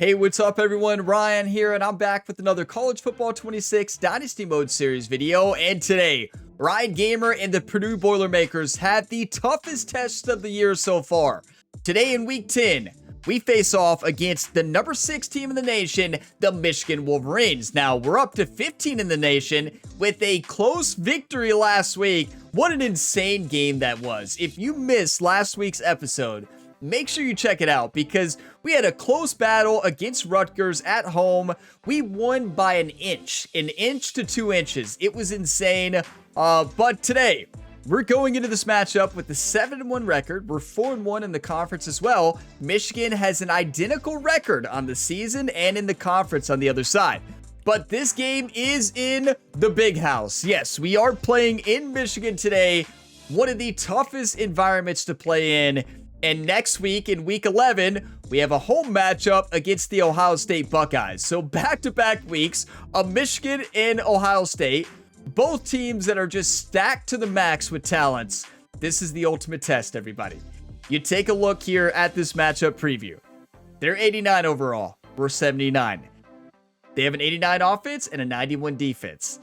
Hey, what's up everyone? Ryan here, and I'm back with another College Football 26 Dynasty Mode Series video. And today, Ryan Gamer and the Purdue Boilermakers had the toughest test of the year so far. Today in Week 10, we face off against the number 6 team in the nation, the Michigan Wolverines. Now, we're up to 15 in the nation with a close victory last week. What an insane game that was. If you missed last week's episode, make sure you check it out because we had a close battle against Rutgers at home. We won by an inch to 2 inches. It was insane. But today, we're going into this matchup with the 7-1 record. We're 4-1 in the conference as well. Michigan has an identical record on the season and in the conference on the other side. But this game is in the big house. Yes, we are playing in Michigan today. One of the toughest environments to play in. And next week, in Week 11, we have a home matchup against the Ohio State Buckeyes. So back-to-back weeks of Michigan and Ohio State, both teams that are just stacked to the max with talents. This is the ultimate test, everybody. You take a look here at this matchup preview. They're 89 overall. We're 79. They have an 89 offense and a 91 defense.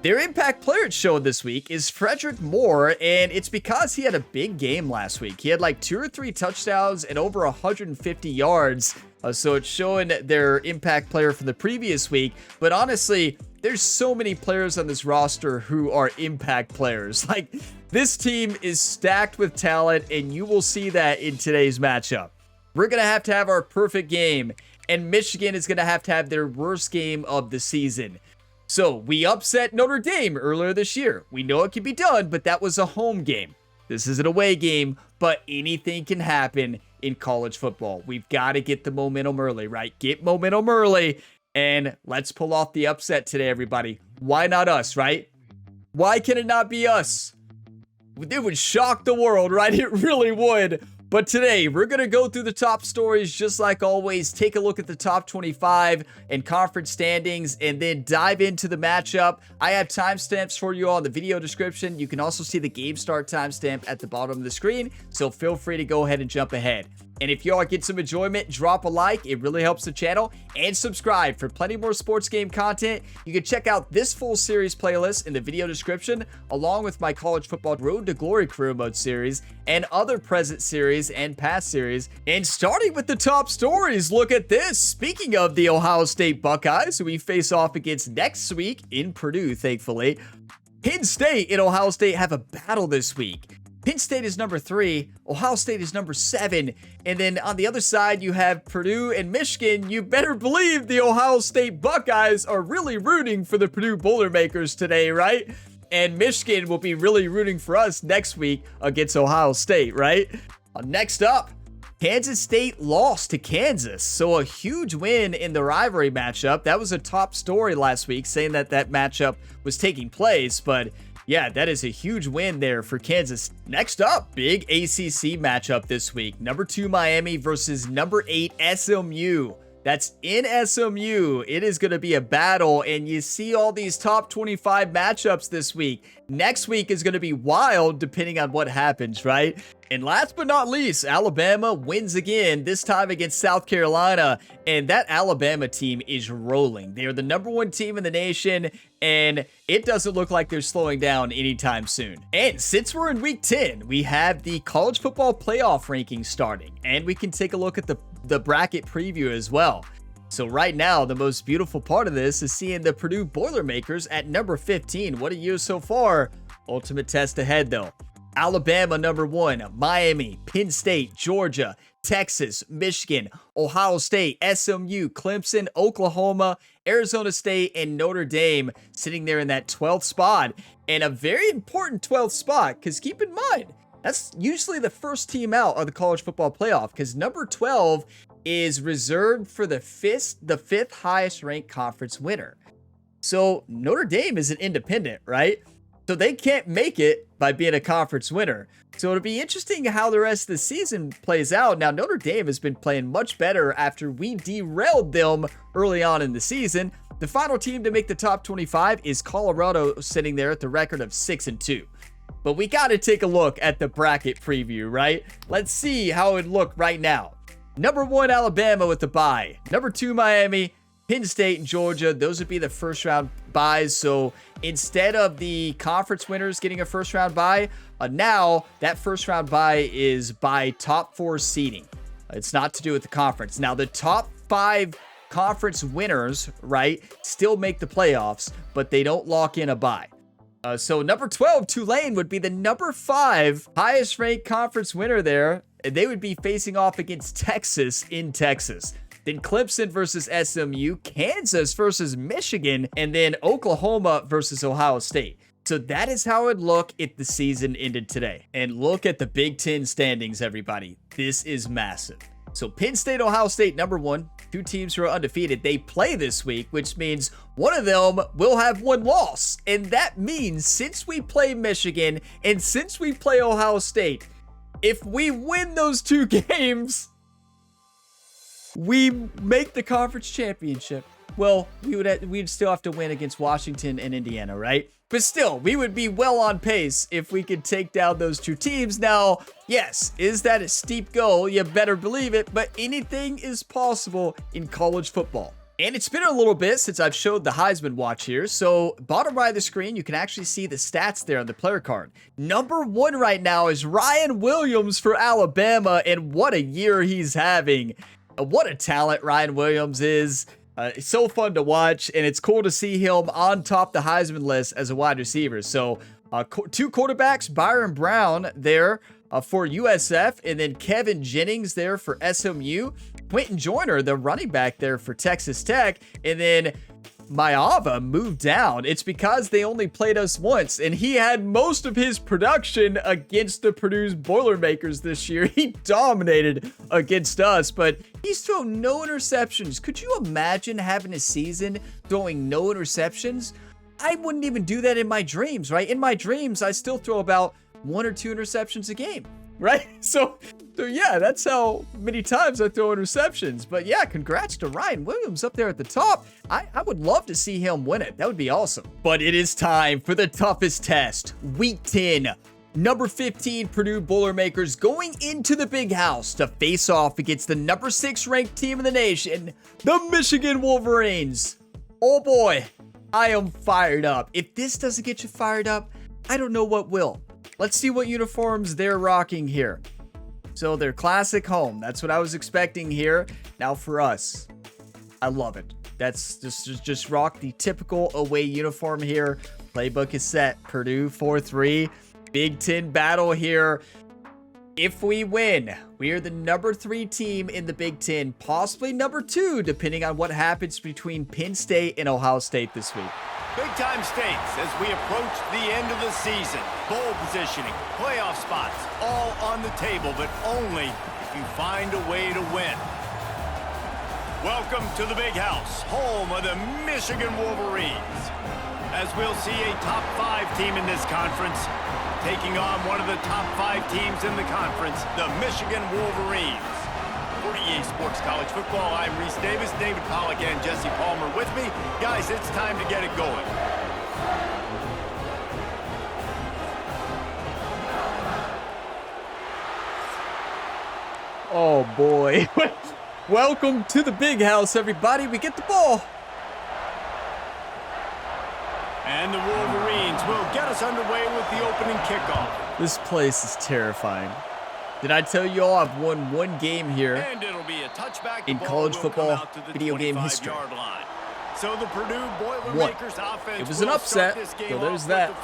Their impact player shown this week is Frederick Moore, and it's because he had a big game last week. He had like 2 or 3 touchdowns and over 150 yards. So it's showing their impact player from the previous week. But honestly, there's so many players on this roster who are impact players. Like, this team is stacked with talent, and you will see that in today's matchup. We're going to have our perfect game, and Michigan is going to have their worst game of the season. So, we upset Notre Dame earlier this year. We know it can be done, but that was a home game. This is an away game, but anything can happen in college football. We've got to get the momentum early, right? Get momentum early, and let's pull off the upset today, everybody. Why not us, right? Why can it not be us? It would shock the world, right? It really would. But today, we're going to go through the top stories just like always, take a look at the top 25 and conference standings, and then dive into the matchup. I have timestamps for you all in the video description. You can also see the game start timestamp at the bottom of the screen, so feel free to go ahead and jump ahead. And if y'all get some enjoyment, drop a like. It really helps the channel. And subscribe for plenty more sports game content. You can check out this full series playlist in the video description, along with my college football Road to Glory career mode series and other present series and past series. And starting with the top stories, look at this. Speaking of the Ohio State Buckeyes, who we face off against next week in Purdue, thankfully, Penn State and Ohio State have a battle this week. Penn State is number 3, Ohio State is number 7, and then on the other side, you have Purdue and Michigan. You better believe the Ohio State Buckeyes are really rooting for the Purdue Boilermakers today, right? And Michigan will be really rooting for us next week against Ohio State, right? Next up, Kansas State lost to Kansas, so a huge win in the rivalry matchup. That was a top story last week, saying that that matchup was taking place, but yeah, that is a huge win there for Kansas. Next up, big ACC matchup this week. Number 2 Miami versus number 8 SMU. That's in SMU. It is going to be a battle, and you see all these top 25 matchups this week. Next week is going to be wild depending on what happens, right? And last but not least, Alabama wins again, this time against South Carolina, and that Alabama team is rolling. They are the number 1 team in the nation, and it doesn't look like they're slowing down anytime soon. And since we're in Week 10, we have the college football playoff rankings starting, and we can take a look at the bracket preview as well. So right now, the most beautiful part of this is seeing the Purdue Boilermakers at number 15. What a year so far. Ultimate test ahead, though. Alabama, number 1, Miami, Penn State, Georgia, Texas, Michigan, Ohio State, SMU, Clemson, Oklahoma, Arizona State, and Notre Dame sitting there in that 12th spot. And a very important 12th spot, because keep in mind, that's usually the first team out of the college football playoff, because number 12 is reserved for the fifth highest ranked conference winner. So Notre Dame is an independent, right? So they can't make it by being a conference winner. So it'll be interesting how the rest of the season plays out. Now, Notre Dame has been playing much better after we derailed them early on in the season. The final team to make the top 25 is Colorado, sitting there at the record of 6-2. But we got to take a look at the bracket preview, right? Let's see how it looked right now. Number 1, Alabama with the bye. Number 2, Miami. Penn State and Georgia, those would be the first round buys. So instead of the conference winners getting a first round bye, now that first round bye is by top 4 seeding. It's not to do with the conference. Now the top 5 conference winners, right, still make the playoffs, but they don't lock in a bye. So number 12, Tulane would be the number 5 highest ranked conference winner there. And they would be facing off against Texas in Texas. Then Clemson versus SMU, Kansas versus Michigan, and then Oklahoma versus Ohio State. So that is how it would look if the season ended today. And look at the Big Ten standings, everybody. This is massive. So Penn State, Ohio State, number 1. 2 teams who are undefeated. They play this week, which means one of them will have 1 loss. And that means since we play Michigan and since we play Ohio State, if we win those 2 games, we make the conference championship. Well, we'd still have to win against Washington and Indiana, right? But still, we would be well on pace if we could take down those 2 teams. Now, yes, is that a steep goal? You better believe it, but anything is possible in college football. And it's been a little bit since I've showed the Heisman watch here. So bottom right of the screen, you can actually see the stats there on the player card. Number 1 right now is Ryan Williams for Alabama. And what a year he's having. What a talent Ryan Williams is. It's so fun to watch. And it's cool to see him on top the Heisman list as a wide receiver. So 2 quarterbacks, Byron Brown there for USF. And then Kevin Jennings there for SMU. Quentin Joyner, the running back there for Texas Tech. And then Maava moved down. It's because they only played us once, and he had most of his production against the Purdue's Boilermakers this year. He dominated against us, but he's thrown no interceptions. Could you imagine having a season throwing no interceptions? I wouldn't even do that in my dreams, right? In my dreams, I still throw about 1 or 2 interceptions a game, right? So yeah, that's how many times I throw interceptions. But yeah, congrats to Ryan Williams up there at the top. I would love to see him win it. That would be awesome. But it is time for the toughest test. Week 10. Number 15 Purdue Boilermakers going into the Big House to face off against the number 6 ranked team in the nation, the Michigan Wolverines. Oh boy, I am fired up. If this doesn't get you fired up, I don't know what will. Let's see what uniforms they're rocking here. So they're classic home. That's what I was expecting here. Now for us, I love it. That's just rock the typical away uniform here. Playbook is set. Purdue 4-3. Big Ten battle here. If we win, we are the number 3 team in the Big Ten, possibly number 2, depending on what happens between Penn State and Ohio State this week. Big-time stakes as we approach the end of the season. Bowl positioning, playoff spots, all on the table, but only if you find a way to win. Welcome to the Big House, home of the Michigan Wolverines. As we'll see a top 5 team in this conference taking on one of the top 5 teams in the conference, the Michigan Wolverines. For EA Sports College Football, I'm Reese Davis, David Pollack, and Jesse Palmer with me. Guys, it's time to get it going. Oh boy. Welcome to the Big House, everybody. We get the ball. And the Wolverines will get us underway with the opening kickoff. This place is terrifying. Did I tell you all I've won 1 game here and it'll be a touchback. in college football video game history? So the Purdue Boilermakers offense It was an upset, so there's that.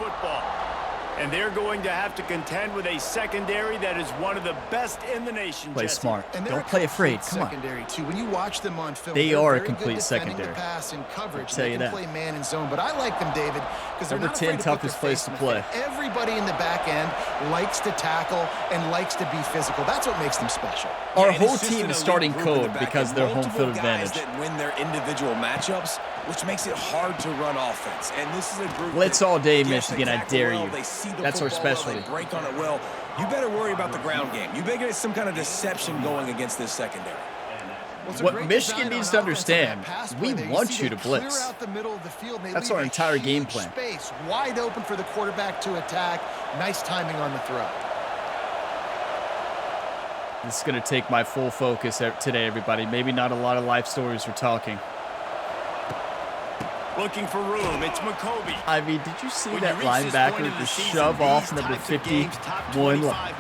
And they're going to have to contend with a secondary that is one of the best in the nation. Play Jesse. smart. And Don't play afraid. Come on. Too. When you watch them on film, They are a complete secondary. The pass and coverage. I'll tell you they that. can play man and zone, but I like them, David, because they're Number not 10 afraid to toughest put their place face to in the play. field. Everybody in the back end likes to tackle and likes to be physical. That's what makes them special. Our whole team is starting code because of their home field advantage. That win their individual matchups, which makes it hard to run offense. And this is a group Blitz all day, gets Michigan. the I tackle dare well, you. they see the That's our football well, specialty. They break on it well. You better worry about the ground game. You better get some kind of deception going against this secondary. What Michigan needs to understand, we want you to blitz. That's our entire game plan. Space wide open for the quarterback to attack. Nice timing on the throw. This is going to take my full focus today, everybody. Maybe not a lot of life stories we're talking. Looking for room, it's McCoby. I mean, did you see that linebacker just shove off number 51? I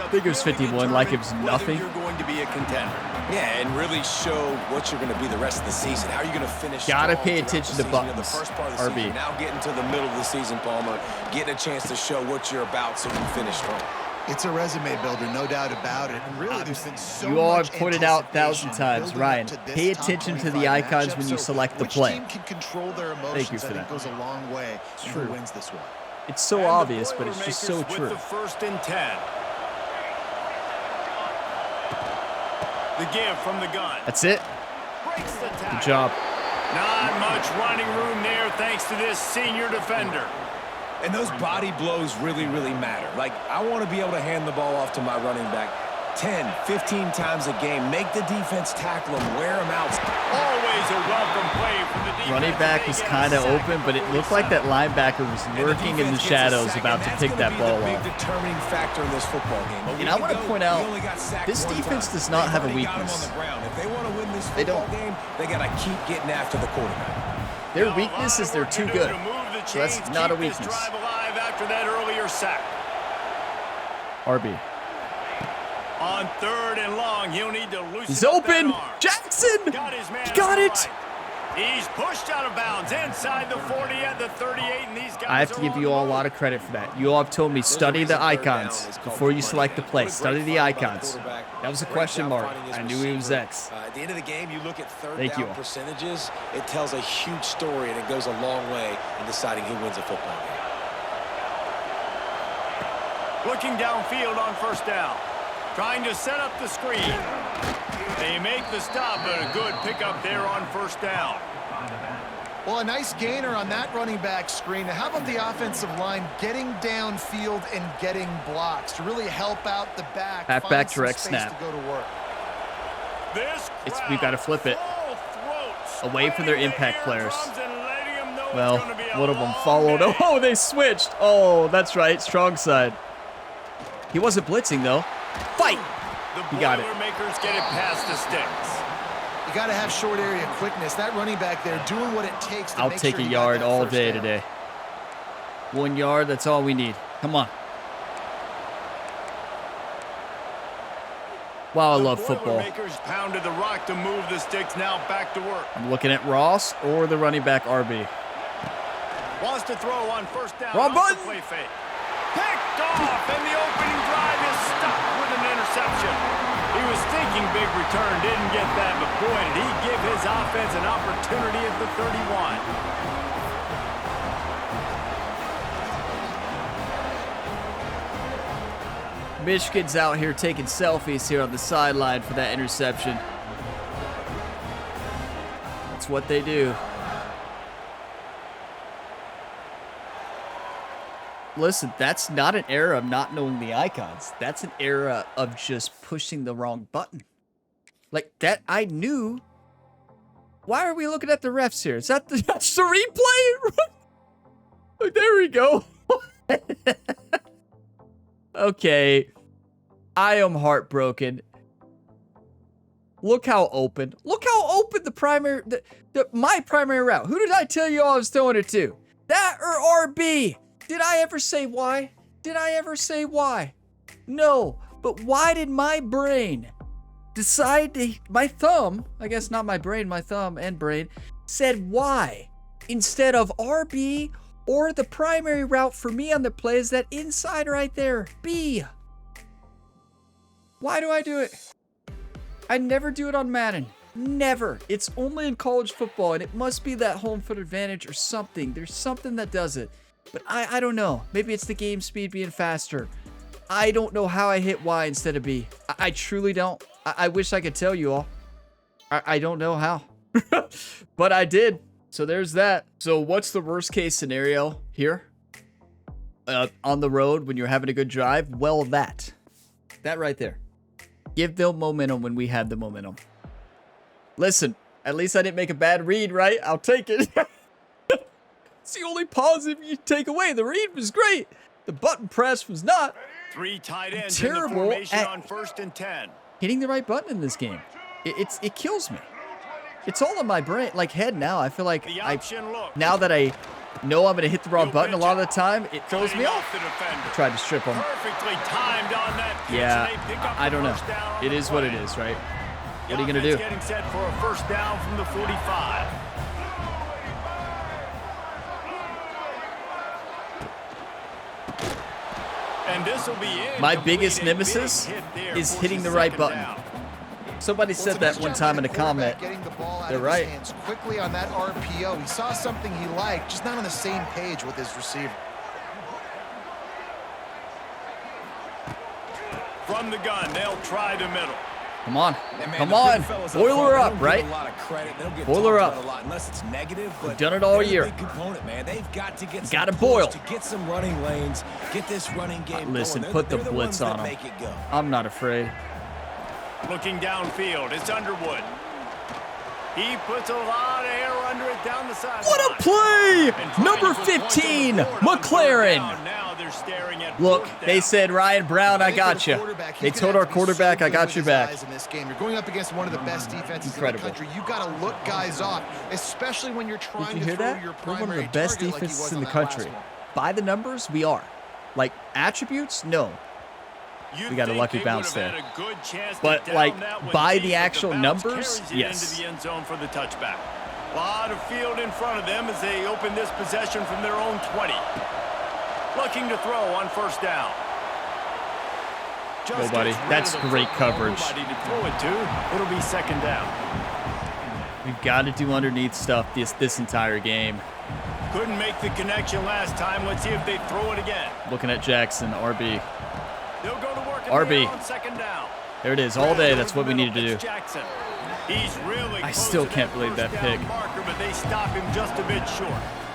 think it was 51, like it was nothing. You're going to be a contender. Yeah, and really show what you're going to be the rest of the season. How are you going to finish? Gotta strong pay throughout attention the to season? In buttons. The first part of the RB. season, now getting to the middle of the season, Palmer, getting a chance to show what you're about so you can finish strong. It's a resume builder, no doubt about it. And really, there's been so You all much have pointed out anticipation 1,000 times, building Ryan. up to this Pay top attention to the 25 icons matchup. when you So select the which play. team can control their emotions, Thank you for I think that. goes a long way in who wins this one. It's so And the obvious, but it's just so Boilermakers true. With the 1st and 10. The give from the gun. That's it. Breaks the tackle. Good job. Not much running room there thanks to this senior defender. And those body blows really, really matter. Like, I want to be able to hand the ball off to my running back 10, 15 times a game. Make the defense tackle him, wear him out. Always a welcome play from the defense. Running back was kind of open, but it looked like that linebacker was lurking in the shadows about to pick that ball Big off. determining factor in this football game. And I want to point out, this defense does not have a weakness. If they want to win this They football don't. game, they got to keep getting after the quarterback. Their weakness is they're too good. So that's not a Keep this weakness. drive alive after that earlier sack. RB. On 3rd and long, he'll need to loosen He's up that open. arm. Jackson. Got his man He got on the it. right. He's pushed out of bounds inside the 40 at the 38, and these guys I have to are give on you the all a move. lot of credit for that. You all have told me study the icons before you select the play. Study the icons. That was a question mark. I knew he was X. At the end of the game, you look at third Thank down you. percentages. It tells a huge story, and it goes a long way in deciding who wins a football game. Looking downfield on 1st down. Trying to set up the screen. They make the stop, but a good pickup there on 1st down. Well, a nice gainer on that running back screen. Now, how about the offensive line getting downfield and getting blocks to really help out the back? Halfback find some direct space snap. to go to work. We've got to flip it away from their impact players. Well, one of them followed. Oh, they switched. Oh, that's right. Strong side. He wasn't blitzing, though. Fight. The You got it. Boilermakers get it past the sticks. You got to have short area quickness. That running back there doing what it takes to I'll make take sure a he got yard that all first day down. today. 1 yard, that's all we need. Come on. Wow, I love football. Boilermakers pounded the rock to move the sticks. Now back to work. I'm looking at Ross or the running back RB. Wants to throw on 1st down. Wrong off the button. play fake. Picked off, and the opening drive is stuck with an interception. He was thinking big return, didn't get that, but boy, did he give his offense an opportunity at the 31. Michigan's out here taking selfies here on the sideline for that interception. That's what they do. Listen, that's not an era of not knowing the icons. That's an era of just pushing the wrong button. Like that, I knew. Why are we looking at the refs here? Is that that's the replay? Like, there we go. Okay. I am heartbroken. Look how open. Look how open the primary, my primary route. Who did I tell you I was throwing it to? That or RB? Did I ever say why? Did I ever say why? No, but why did my brain decide to, my thumb, I guess not my brain, my thumb and brain, said why instead of RB or the primary route for me on the play is that inside right there, B. Why do I do it? I never do it on Madden. Never. It's only in college football, and it must be that home field advantage or something. There's something that does it. But I don't know. Maybe it's the game speed being faster. I don't know how I hit Y instead of B. I truly don't. I wish I could tell you all. I don't know how. But I did. So there's that. So what's the worst case scenario here? On the road when you're having a good drive? Well, that right there. Give them momentum when we have the momentum. Listen, at least I didn't make a bad read, right? I'll take it. It's the only positive you take away. The read was great. The button press was not. 3 tight ends Terrible in the formation at- on 1st and 10. hitting the right button in this game. It kills me. It's all in my brain, like head now. I feel like now that I know I'm going to hit the wrong button a lot of the time, it throws me off. I tried to strip him. Perfectly timed on that pitch, Yeah, and they pick up I the don't know. first down on It the is what it play. is, right? The What are you going to do? offense getting set for a first down from the 45. And this will be it. My biggest nemesis is hitting the right button. Somebody said that one time in a comment. They're right. Quickly on that RPO. He saw something he liked, just not on the same page with his receiver. From the gun, they'll try the middle. Come on. And man, Come the on. big fellas up Boil front, her they up, don't right? get a lot of credit. They don't get Boil her talked up. about a lot unless it's negative, but We've done it all they're a year. big component, man. They've got to get some Gotta push boil. to get some running lanes, get this running game Listen, going. put the They're blitz ones that on 'em. make it go. I'm not afraid. Looking downfield, it's Underwood. He puts a lot of air under it down the sideline. What a play! And trying Number to put points on the 15, board on third McLaren. down. Now they're staring at Look, fourth they down. said, Ryan Brown, I got you. They told our quarterback, I got your back. In this game, you're going up against one of the best defenses Incredible. in the country. You got to look guys off, especially when you're trying Did you to hear throw that? your We're primary one of the best target like he defenses was in on the that last country. one. By the numbers, we are. Like, attributes? No. You'd We got a think lucky they bounce would have there. had a good chance to But, down like, that one by deep, the but actual bounce numbers, carries it yes. into the end zone for the touchback. A lot of field in front of them as they open this possession from their own 20. Looking to throw on first down. Just Nobody. gets rid That's of the great football. coverage. Nobody to throw it to. It'll be second down. We've got to do underneath stuff this entire game. Couldn't make the connection last time. Let's see if they throw it again. Looking at Jackson, RB. They'll go to work in RB. there on second down. There it is, all day. That's what we needed to do. It's Jackson. He's really I close still to can't believe that first down pick. Marker, but they stop him just a bit short.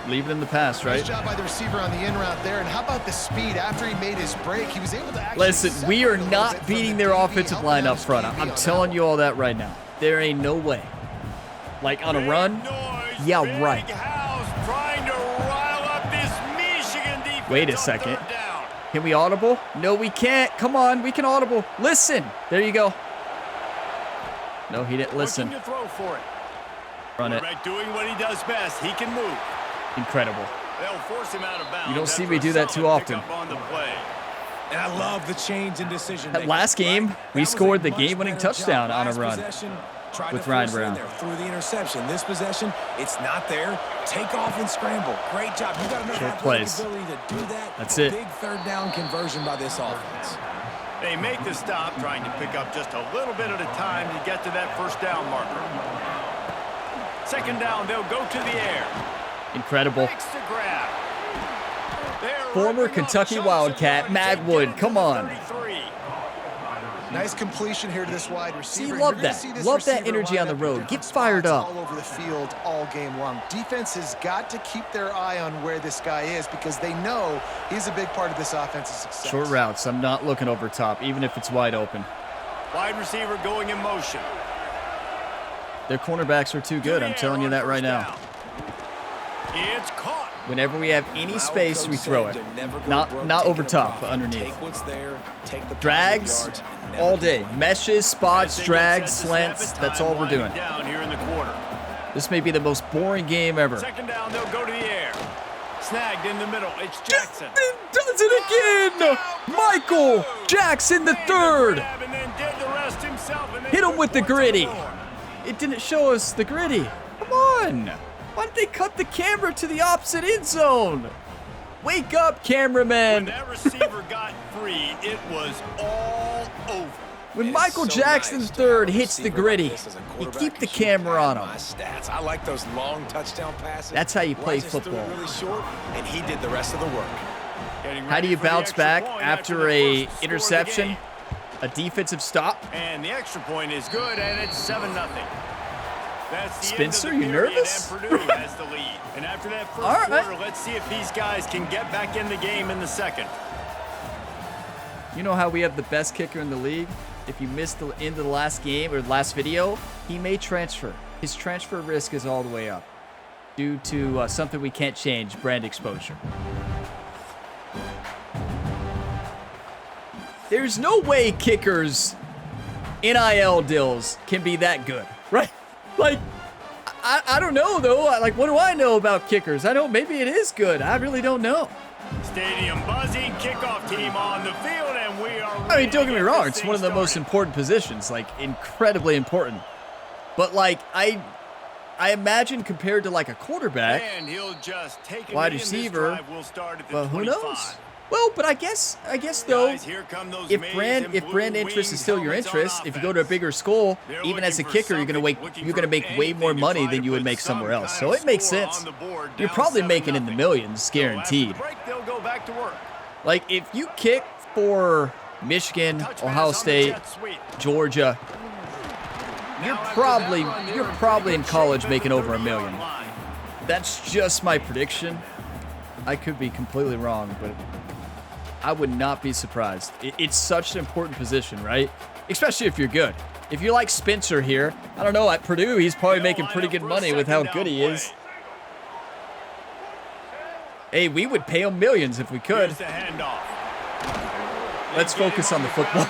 Leave it in the past, right? Nice job by the receiver on the in route there. And how about the speed? After he made his break, he was able to actually Listen, we are separate a little bit not from beating the their DB, offensive helping line out up his front. DB I'm on telling that. you all that right now. There ain't no way. Like on a Big run? noise, Yeah, big right. house trying to rile up this Michigan defense. Wait a on second. third down. Can we audible? No, we can't. Come on, we can audible. Listen. There you go. No, he didn't listen. Looking to throw for it. Run it. Quarterback doing what he does best. He can move. Incredible. They'll force him out of bounds. You don't see after me a do that solid too often. pickup on the play. And I love the change in decision. That making, last game, right? we That was scored a the much game-winning better touchdown job. on a Last run possession, tried with to Ryan force it in Brown. there through the interception. This possession, it's not there. Take off and scramble. Great job. You got enough Short athletic plays. ability to do that. That's it. Big third down conversion by this offense. They make the stop, trying to pick up just a little bit at a time to get to that first down marker. Second down, they'll go to the air. Incredible. Makes the grab. They're Former ripping up Kentucky chunks of Wildcat, yards. They Magwood, get it come to the on. 33. Nice completion here to this wide receiver. See, And love you're gonna that. see this Love that receiver energy on line the up in road. different Get fired spots up. all over the field all game long. Defense has got to keep their eye on where this guy is because they know he's a big part of this offense's success. Short routes. I'm not looking over top, even if it's wide open. Wide receiver going in motion. Their cornerbacks are too good. I'm telling you that right now. It's caught. Whenever we have any space, we throw it. Not over top, but underneath. Take what's there, take the Drags yards, and never all give day. up. Meshes, spots, They get drags, set to slants. snap it. That's Time all we're winding doing. Down here in the quarter. This may be the most boring game ever. Second down, they'll go to the air. Snagged in the middle. It's Jackson. Does it again! Michael Jackson the third. Grab and then did the rest himself, and they Hit him put with the points on gritty. board. It didn't show us the gritty. Come on. Why did they cut the camera to the opposite end zone? Wake up, When cameraman. that receiver got free, it was all over. When It's Michael so Jackson nice to III have a hits the receiver like gritty, this as a you quarterback keep the who should camera on pad him. my stats. I like those long touchdown passes. That's how you play Watch us threw it football. really short, and he did the rest of the work. Getting How do ready you for the bounce extra back point after the a first score of the interception, game. a defensive stop? And the extra point is good, and it's 7-0. That's the Spencer, end of the you period, nervous? And Purdue has the lead. And after that first All right. quarter, let's see if these guys can get back in the game in the second. You know how we have the best kicker in the league? If you missed the end of the last game or last video, he may transfer. His transfer risk is all the way up due to something we can't change, brand exposure. There's no way kickers NIL deals can be that good, right? Like, I don't know, though. Like, what do I know about kickers? I know maybe it is good. I really don't know. Stadium buzzing, kickoff team on the field, and we are I mean, don't get me wrong. It's one of the most important positions, like, incredibly important. But, like, I imagine compared to, like, a quarterback, and he'll just take wide receiver, well, who knows? Well, but I guess though, if brand interest is still your interest, if you go to a bigger school, even as a kicker, you're gonna make way more money than you would make somewhere else. So it makes sense. You're probably making in the millions, guaranteed. Like if you kick for Michigan, Ohio State, Georgia, you're probably in college making over $1 million. That's just my prediction. I could be completely wrong, but I would not be surprised. It's such an important position, right? Especially if you're good. If you're like Spencer here, I don't know, at Purdue, he's probably making pretty good money with how good he is. Hey, we would pay him millions if we could. Let's focus on the football.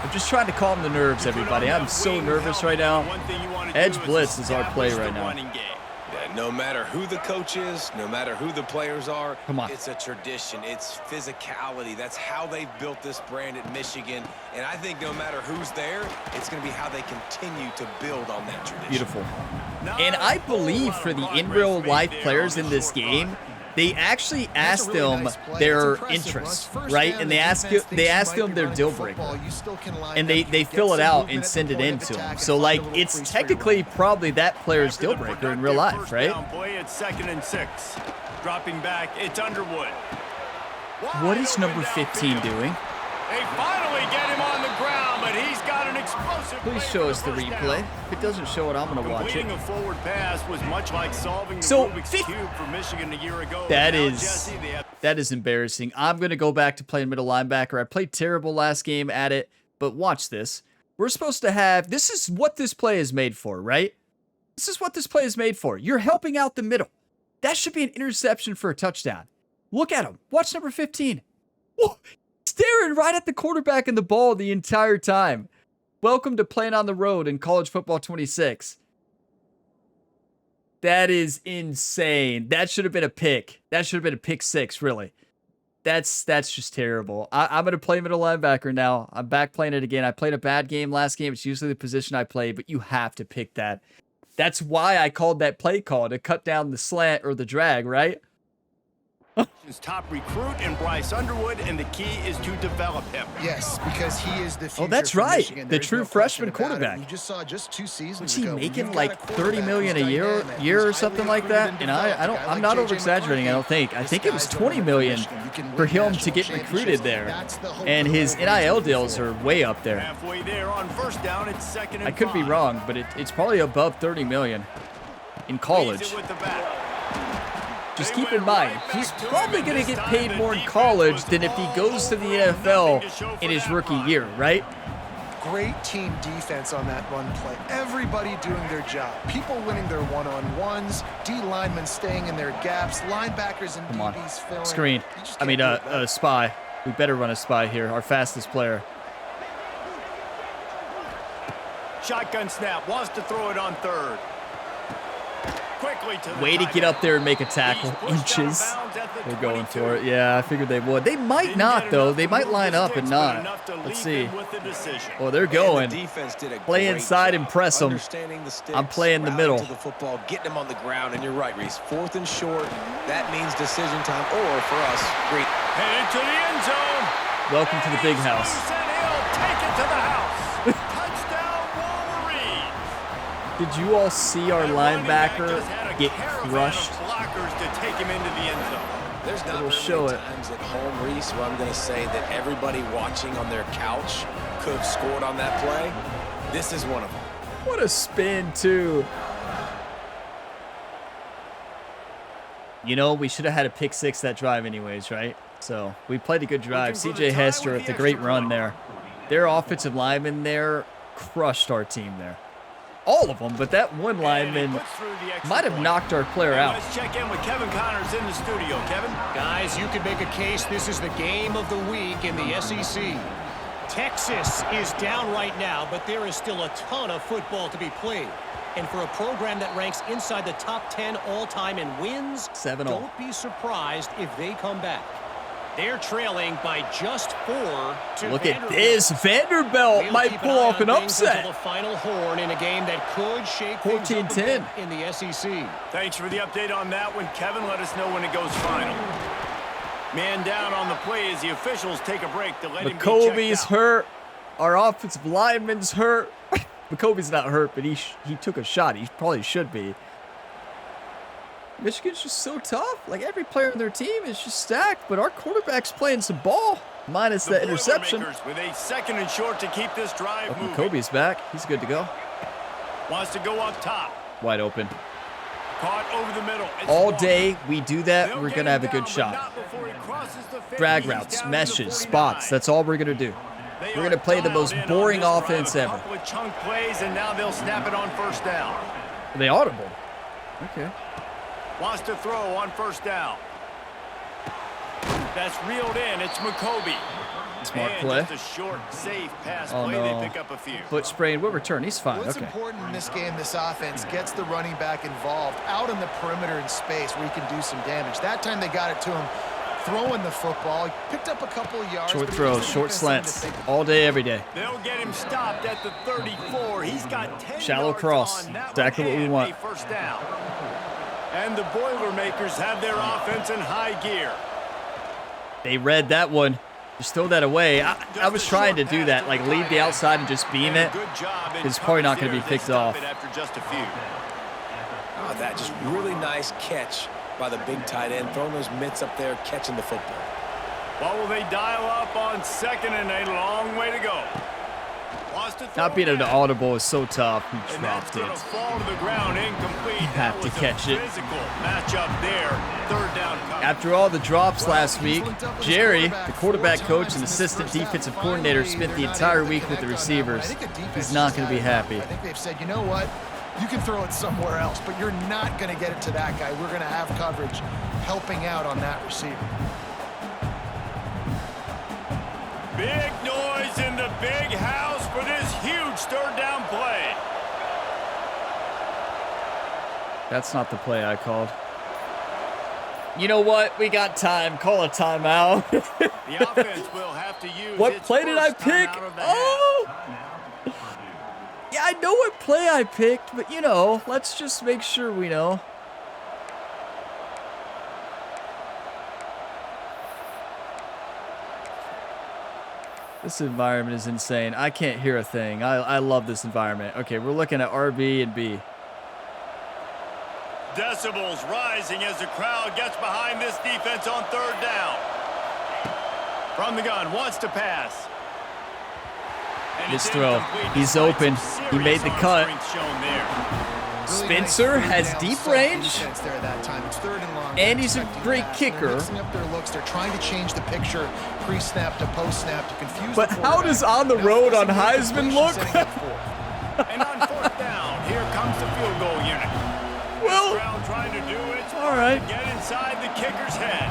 I'm just trying to calm the nerves, everybody. I'm so nervous right now. Edge blitz is our play right now. No matter who the coach is, no matter who the players are, come on. It's a tradition. It's physicality. That's how they've built this brand at Michigan. And I think no matter who's there, it's going to be how they continue to build on that tradition. Beautiful. And I believe for the in real life players in this game, they actually asked them their interest, right? And they ask them their deal breaker, and they fill it out and send it in to them. So like it's technically probably that player's deal breaker in real life, right? It's 2nd and 6. Dropping back, it's Underwood. What is number 15 doing? They finally get him on the ground, but he's got an explosive. Please show us the replay. If it doesn't show it, I'm going to watch it. Completing a forward pass was much like solving the Rubik's Cube for Michigan a year ago. That is embarrassing. I'm going to go back to playing middle linebacker. I played terrible last game at it, but watch this. We're supposed to have, this is what this play is made for, right? This is what this play is made for. You're helping out the middle. That should be an interception for a touchdown. Look at him. Watch number 15. Whoa. Staring right at the quarterback and the ball the entire time. Welcome to playing on the road in college football 26. That is insane. That should have been a pick. That should have been a pick 6, really. That's just terrible. I'm going to play middle linebacker now. I'm back playing it again. I played a bad game last game. It's usually the position I play, but you have to pick that. That's why I called that play call, to cut down the slant or the drag, right? His top recruit in Bryce Underwood, and the key is to develop him. Yes, because he is the future. Oh, that's right. The true freshman quarterback. You just saw just 2 seasons What's he ago. making, like $30 million a year or something like that? And I'm not over exaggerating. I think it was $20 million for him to get recruited there. And his NIL deals are way up there. Halfway there on first down, it's 2nd and 5. I could be wrong, but it's probably above $30 million in college. Just keep in mind, he's probably going to get paid more in college than if he goes to the NFL in his rookie year, right? Great team defense on that run play. Everybody doing their job. People winning their one-on-ones, D linemen staying in their gaps, linebackers and DBs filling. Screen. I mean, a spy. We better run a spy here, our fastest player. Shotgun snap, wants to throw it on 3rd. Quickly to Way to get up there and make a tackle. Inches. They're going for it. Yeah, I figured they would. They might not, though. They might line up and not. Let's see. Well, they're going. Play inside and press them. I'm playing the middle. To the football, getting him on the ground, and you're right, Reese. 4th and short. That means decision time, or for us, great. Headed to the end zone. Welcome to the big house. Take it to the house. Touchdown, Wolverines. Did you all see our linebacker get crushed? There's not We'll very show many it. times at home, Reese, where I'm going to say that everybody watching on their couch could have scored on that play. This is one of them. What a spin, too. You know, we should have had a pick 6 that drive anyways, right? So we played a good drive. CJ Hester with the great run there. Their offensive lineman there crushed our team there. All of them, but that one lineman might have knocked our player out. Let's check in with Kevin Connors in the studio. Kevin? Guys, you could make a case this is the game of the week in the SEC. Texas is down right now, but there is still a ton of football to be played. And for a program that ranks inside the top 10 all-time in wins, 7-0. Don't be surprised if they come back. They're trailing by just 4 to Look at Vanderbilt. this. Vanderbilt We'll might keep pull an eye off on an things until upset. the final horn in a game that could shake things up a 14-10. bit in the SEC. Thanks for the update on that one, Kevin. Let us know when it goes final. Man down on the play as the officials take a break to let him be McCovey's checked out. hurt. Our offensive lineman's hurt. McCovey's not hurt, but he took a shot. He probably should be. Michigan's just so tough. Like, every player on their team is just stacked, but our quarterback's playing some ball. Minus The that interception. Boilermakers with a 2nd and short to keep this drive Oh, moving. McCovey's back. He's good to go. Wants to go up top. Wide open. Caught over the middle. It's All Walker. day we do that, They'll we're get going to have him a good down, but shot. not before he crosses the 50. Drag He's routes, down to the meshes, 49. spots. That's all we're going to do. They We're are going to play the most dialed in boring on this offense drive. ever. A couple of chunk plays, and now they'll snap it on 1st down. Are they audible? Okay. Wants to throw on 1st down. That's reeled in. It's McCovey. Smart And play. just a short, safe pass Oh, play. no. They pick up a few. Foot sprain, will return. He's fine. What's Okay. important in this game, this offense gets the running back involved out in the perimeter in space where he can do some damage. That time they got it to him throwing the football. He picked up a couple of yards. Short but it throws, gives the short defense slants. something to think All day, every day. They'll get him stopped at the 34. He's got 10 Shallow yards cross. on that Exactly one what we and want. a 1st down. And the Boilermakers have their offense in high gear. They read that one. Just throw that away. I was trying to do that, like leave the outside and just beam it. It's probably not going to be picked off. After just a few. Oh, that just really nice catch by the big tight end, throwing those mitts up there, catching the football. What will they dial up on 2nd and a long way to go? Wants to throw Not being able to again. audible is so tough. He And that's dropped going to it. fall to the ground incomplete. You have That to was a catch it. Physical matchup there. 3rd down coverage. After all the drops last week, Jerry, the quarterback coach and assistant defensive coordinator, spent the entire week with the receivers. He's not going to be happy. I think they've said, you know what? You can throw it somewhere else, but you're not going to get it to that guy. We're going to have coverage helping out on that receiver. Big noise in the big house for this huge 3rd down play. That's not the play I called. You know what? We got time. Call a timeout. The offense will have to use What its play did I first time pick? out of the half. Oh! Yeah, I know what play I picked, but you know, let's just make sure we know. This environment is insane. I can't hear a thing. I love this environment. Okay, we're looking at RB and B. Decibels rising as the crowd gets behind this defense on 3rd down. From the gun, wants to pass. And This it's throw. incomplete He's despite open. some He made serious the arm cut. strength shown there. Spencer has deep range. There that time. It's 3rd and long. And he's a Expecting great pass. They're kicker. mixing up their looks. They're trying to change the picture pre-snap to post-snap to confuse But the how does quarterback. on the Now road on forcing the Heisman completion, look? setting up fourth. And on 4th down, here comes the field goal unit. Well, This crowd trying to do its all part right. to get inside the kicker's head.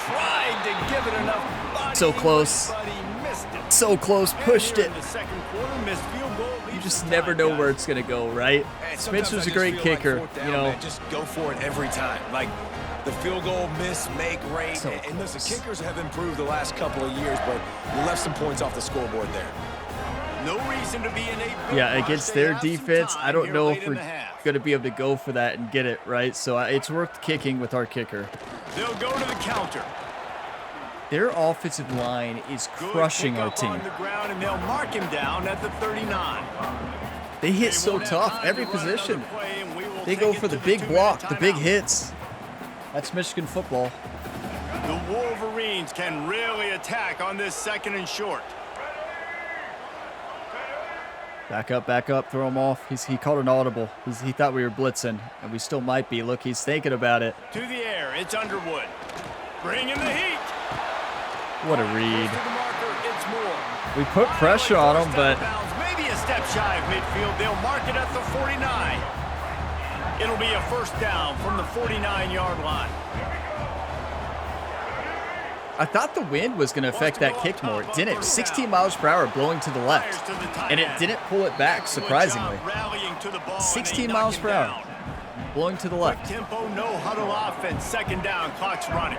Tried to give it enough body, So close. but he missed it. So close, pushed And it. here in the 2nd quarter, missed field goal You leaves just some never time, know guys. where it's gonna go, right? Hey, sometimes Spencer's I a just great feel like kicker. 4th down, You know, man, just go for it every time. Like the field goal miss make rate. So and listen, close. kickers have improved the last couple of years, but you left some points off the scoreboard there. No reason to be in a yeah, against their defense, I don't know if we're half. gonna be able to go for that and get it right. So it's worth kicking with our kicker. They'll go to the counter. Their offensive line is crushing our Good team. pickup on the ground, and they'll mark him down at the 39. They hit so won't have tough time every to run another position. play, and we will They take go it for to the big 2-minute block, the big timeout. hits. That's Michigan football. The Wolverines can really attack on this 2nd and short. Back up, throw him off. He called an audible. He thought we were blitzing, and we still might be. Look, he's thinking about it. To the air, it's Underwood. Bringing the heat. What a read. To the marker, it's Moore. We put pressure on him, but Maybe a step shy of midfield. They'll mark it at the 49. It'll be a first down from the 49-yard line. I thought the wind was going to affect that kick more. It didn't. 16 miles per hour blowing to the left. And it didn't pull it back, surprisingly. 16 miles per hour blowing to the left. Quick tempo, no huddle offense. Second down, clock's running.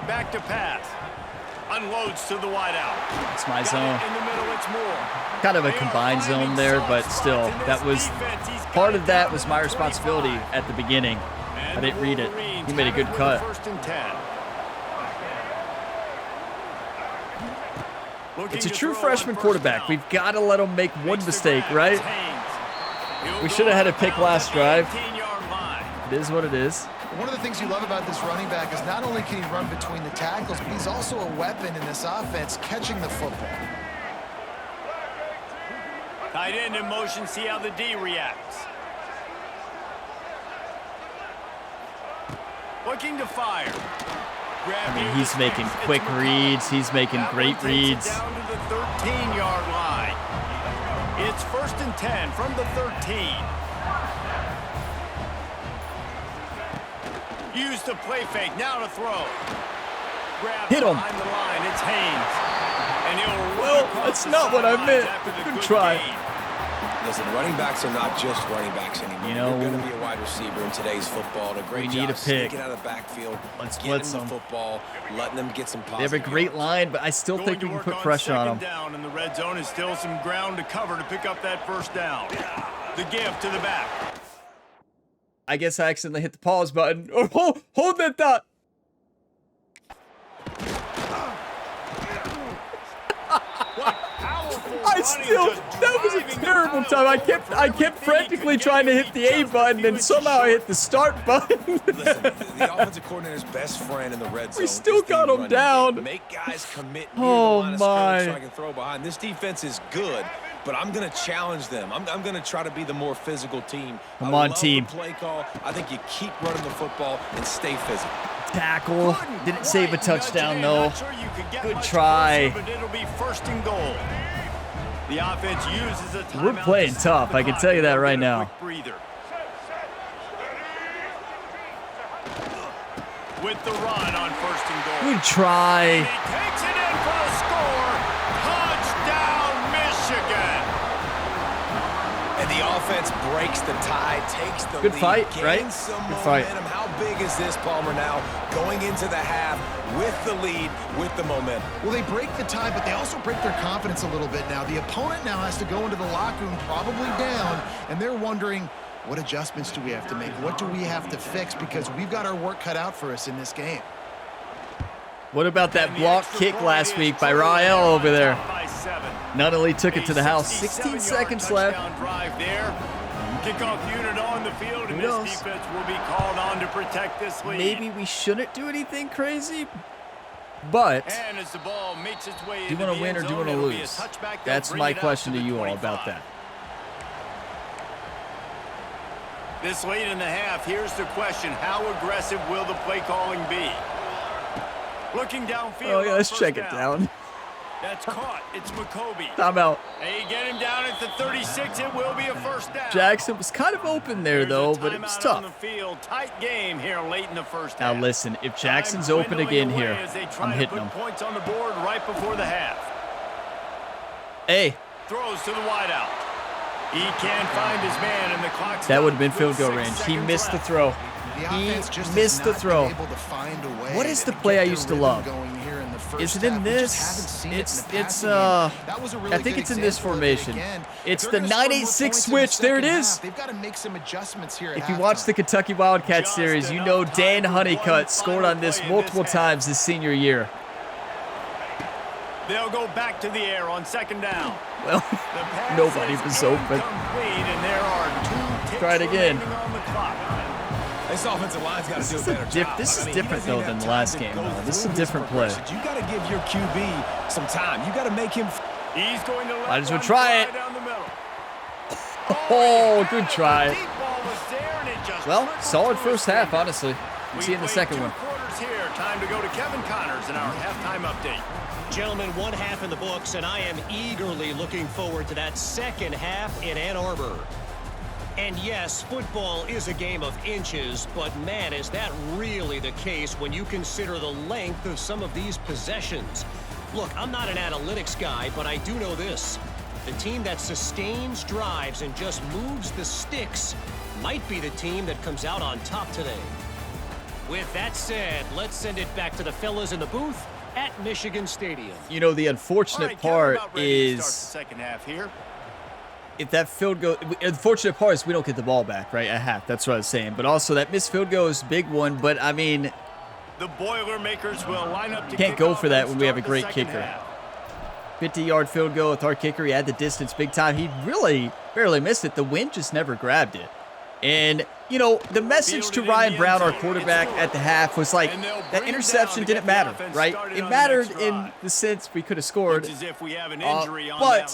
Back to pass. Unloads to the wideout. It's my zone. In the middle, it's Moore. Kind of a combined zone there, but still, that was part of that was my responsibility at the beginning. I didn't read it. He made a good cut. First and 10. It's a true freshman quarterback. We've got to let him make one mistake, right? We should have had a pick last drive. It is what it is. One of the things you love about this running back is not only can he run between the tackles, but he's also a weapon in this offense, catching the football. Tight end in motion, see how the D reacts. Looking to fire. I mean, he's making quick reads. He's making great reads. Down to the 13-yard line. It's first and 10 from the 13. Use the play fake, now to throw. Hit him. Behind the line, it's Haynes. And he'll Well, that's not what I meant. Good try. Listen, running backs are not just running backs anymore. You know, you're going to be a wide receiver in today's football. A great we need job a pick. sneaking out of the backfield, Let's getting blitz the them. football, letting them get some They have a positive great yards. line, but I still think we can put pressure on them. Down in the red zone is still some ground to cover to pick up that first down. The give to the back. I guess I accidentally hit the pause button. Oh, hold that thought. I still, that was a terrible time. I kept frantically trying to hit the A button, and somehow I hit the start button. Listen, the offensive coordinator's best friend in the red zone. We still is the got him running down. game. Make guys commit near Oh, the line of my. scrimmage so I can throw behind. This defense is good, but I'm going to challenge them. I'm going to try to be the more physical team. Come I on, love team. The play call. I think you keep running the football and stay physical. Tackle. Didn't save a touchdown, though. Not sure you could get Good much try. closer, but it'll be first and goal. The offense uses a timeout. We're playing to stop tough. the I can clock. tell you that They'll right get a now. quick breather. With the run on first and goal. Good try. He takes it in for a score. Touchdown, Michigan. And the offense breaks the tie, takes the Good lead, fight, gains right? some Good fight. momentum. How big is this, Palmer, now going into the half with the lead, with the momentum? Well, they break the tie, but they also break their confidence a little bit now. The opponent now has to go into the locker room probably down, and they're wondering, what adjustments do we have to make? What do we have to fix? Because we've got our work cut out for us in this game. What about that block kick last week by Rael over there? Not only took it to the house, 16 seconds left. Kickoff unit on the field, and this defense will be called on to protect this lead. Maybe we shouldn't do anything crazy, but And as the ball makes its way do you want to win or do you want to lose? That's my question to you all about that. This late in the half, here's the question. How aggressive will the play calling be? Looking downfield. Oh, yeah, let's on check first it down. down. That's caught. It's McCoby. Timeout. They get him down at the 36. It will be a first down. Jackson was kind of open there, There's though, a but it was timeout on tough. the field. Tight game here late in the first Now half. listen, if Jackson's Time open again dwindling here, away as they try I'm to hitting put him. Points on the board right before the half. Hey, Throws to the wideout. He can't find his man, and the clock's that would have been with field goal 6 range. He seconds missed the left. throw. The He offense just missed has the not throw. been able to find a way What is the to play get I their used to rhythm love? going here in the first Is it in half. We just this? haven't seen it in It's the passing game. That was a really I think good it's in this example of it formation. again. It's They're the gonna score more 9-8-6 points in the switch. There it second is. half. They've got to make some adjustments here at If you watch the halftime. Kentucky Wildcats Just series, you enough know time Dan for Honeycutt one scored final on this play in multiple this half. times his senior year. They'll go back to the air on second down. Well, The pass nobody is was open. incomplete, and there are 2 ticks Try it again. remaining on the clock. This offensive line's got to This do a is a better diff- job. this is I mean, different, he doesn't though, even than have the last time to game, go though. This is a through his different play. progressions. You got to give your QB some time. You got to make him. He's going to let Might as well one try fly it. down the middle. Oh, good try. Deep ball was there, and it just Well, trickled solid through his first half, fingers. honestly. We'll see you in the played second 2 one. quarters here. time to go to Kevin Connors in our halftime update. Gentlemen, one half in the books, and I am eagerly looking forward to that second half in Ann Arbor. And yes, football is a game of inches, but man, is that really the case when you consider the length of some of these possessions. Look, I'm not an analytics guy, but I do know this. The team that sustains drives and just moves the sticks might be the team that comes out on top today. With that said, let's send it back to the fellas in the booth at Michigan Stadium. You know, the unfortunate part is second half here. If that field goal, the unfortunate part is we don't get the ball back, right, at half. That's what I was saying. But also that missed field goal is a big one. But, I mean, the Boilermakers will line up to can't go for that when we have a great kicker. 50-yard field goal with our kicker. He had the distance big time. He really barely missed it. The wind just never grabbed it. And, you know, the message to Ryan Brown, our quarterback, at the half was like, that interception didn't matter, right? It mattered in the sense we could have scored, but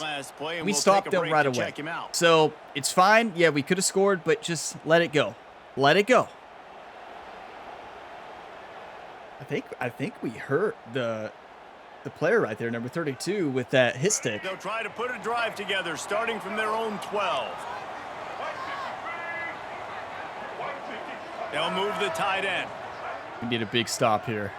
we stopped them right away. So it's fine. Yeah, we could have scored, but just let it go. Let it go. I think we hurt the player right there, number 32, with that hit stick. They'll try to put a drive together, starting from their own 12. They'll move the tight end. We need a big stop here.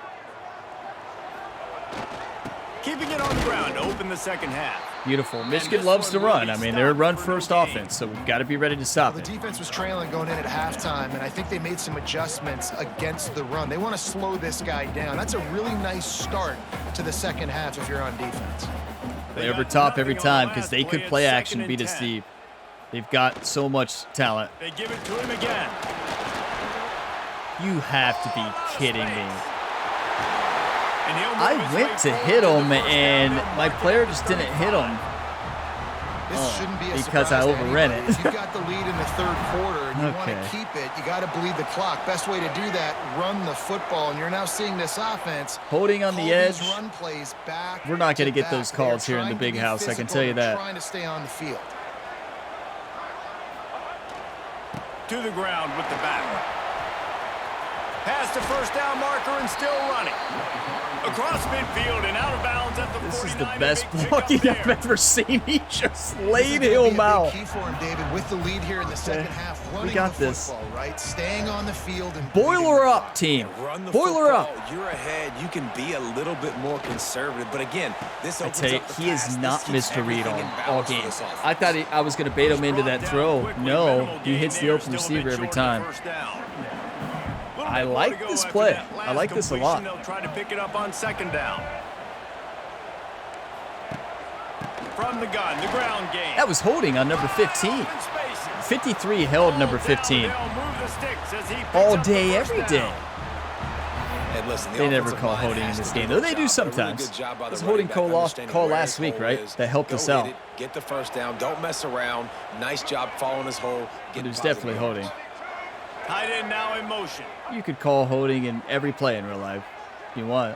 Keeping it on the ground to open the second half. Beautiful. Michigan loves to run. I mean, they're a run-first offense, so we've got to be ready to stop it. The defense was trailing going in at halftime, and I think they made some adjustments against the run. They want to slow this guy down. That's a really nice start to the second half if you're on defense. Play over top every time because they could play action, beat us deep. They've got so much talent. They give it to him again. You have to be kidding me. I went to hit him, and my player just didn't hit him. This shouldn't be a because I overran it. If you've got the lead in the third quarter and you want to keep it, you got to bleed the clock. Best way to do that, run the football. And you're now seeing this offense holding on the edge. Run plays back. We're not going to get those calls here in the big house. I can tell you that. Trying to stay on the field. To the ground with the back. Past the first down marker and still running. Across midfield and out of bounds at the 49. This is the best blocking I've ever seen. He just laid him out. Key for him, David, with the lead here in the second half. We got this. Football, right? Staying on the field and boiler up, team. Boiler up. You're ahead. You can be a little bit more conservative, but again, this I tell you, he is not missed a read all game. I thought I was going to bait him into that throw. No, he hits the open receiver every time. I like this play. I like this a lot. They'll try to pick it up on second down. From the gun, the ground game. That was holding on number 15. 53 held number 15. All day, every day. And listen, they never call holding in this game, though they do sometimes. It was holding call last week, right? That helped us out. Get the first down. Don't mess around. Nice job following his hole. It was definitely holding. Tight end now in motion. You could call holding in every play in real life if you want.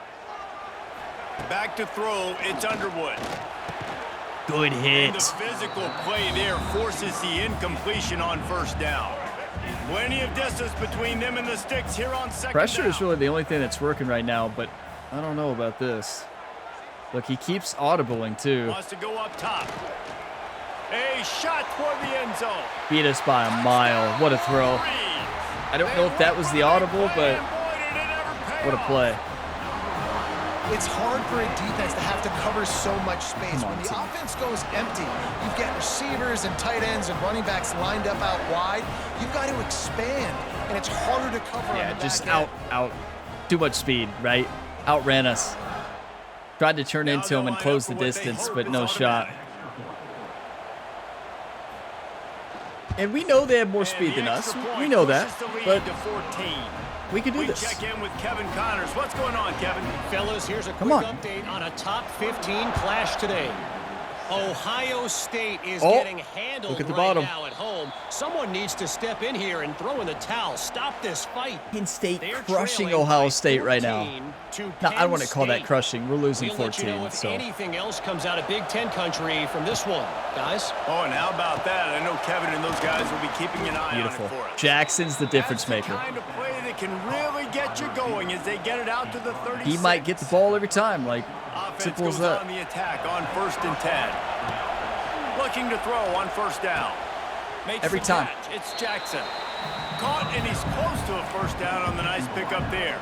Back to throw, it's Underwood. Good hit. And the physical play there forces the incompletion on first down. Plenty of distance between them and the sticks here on second Pressure down. is really the only thing that's working right now, but I don't know about this. Look, he keeps audibling too. Wants to go up top. A shot toward the end zone. Beat us by a mile. What a throw. I don't know if that was the audible, but what a play. It's hard for a defense to have to cover so much space. When the offense goes empty, you've got receivers and tight ends and running backs lined up out wide. You've got to expand, and it's harder to cover. Yeah, just out. Too much speed, right? Outran us. Tried to turn into him and close the distance, but no shot. And we know they have more speed than us. We know that, but we can do this. Check in with Kevin Connors. What's going on, Kevin? Fellas, here's a quick update on a top 15 clash today. Ohio State is getting handled right now at home. Someone needs to step in here and throw in the towel. Stop this fight. Penn State crushing Ohio State right now. No, I don't want to call that crushing. We're losing 14. You know if so anything else comes out of Big Ten country from this one, guys. Oh, and how about that? I know Kevin and those guys will be keeping an eye on it for us. Jackson's the difference maker. That's the kind of play that can really get you going as they get it out to the 36. He might get the ball every time. Like, Offense simple as goes that. on the attack on 1st and 10. Looking to throw on 1st down. Makes Every the time. catch. It's Jackson. Caught, and he's close to a 1st down on the nice pickup there.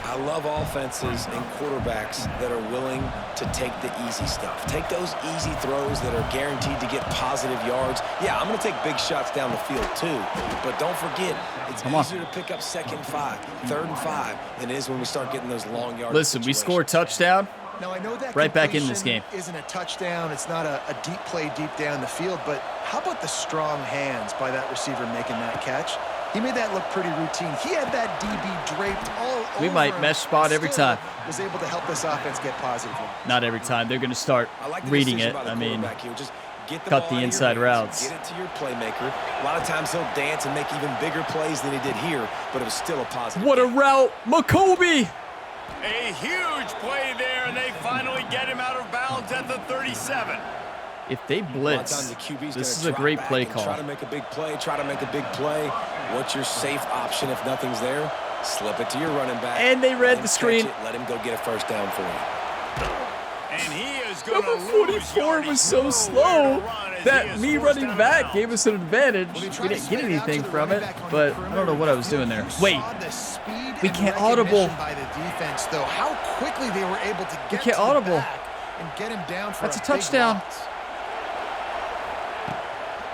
I love offenses and quarterbacks that are willing to take the easy stuff. Take those easy throws that are guaranteed to get positive yards. Yeah, I'm going to take big shots down the field too. But don't forget, it's easier to pick up 2nd and 5, 3rd and 5 than it is when we start getting those long yards. Listen, we score a touchdown. Now, I know that right back in this game. Isn't a touchdown. It's not a deep play deep down the field. But how about the strong hands by that receiver making that catch? He made that look pretty routine. He had that DB draped all over. We might mesh spot every time. Was able to help this offense get positive. Not every time. They're going to start reading it. I mean, cut the inside routes. Get it to your playmaker. A lot of times he'll dance and make even bigger plays than he did here, but it was still a positive. What a route, Makobe! A huge play there, and they finally get him out of bounds at the 37. If they blitz, this is a great play call. Try to make a big play. What's your safe option if nothing's there? Slip it to your running back. And they read the screen. Let him go get a 1st down for you. And he is going to Number 44 was so slow that me running back gave us an advantage. We didn't get anything from it, but I don't know what I was doing there. Wait, we can't audible. By the defense, though, how quickly they were able to get We can't audible. and get him down for That's a touchdown.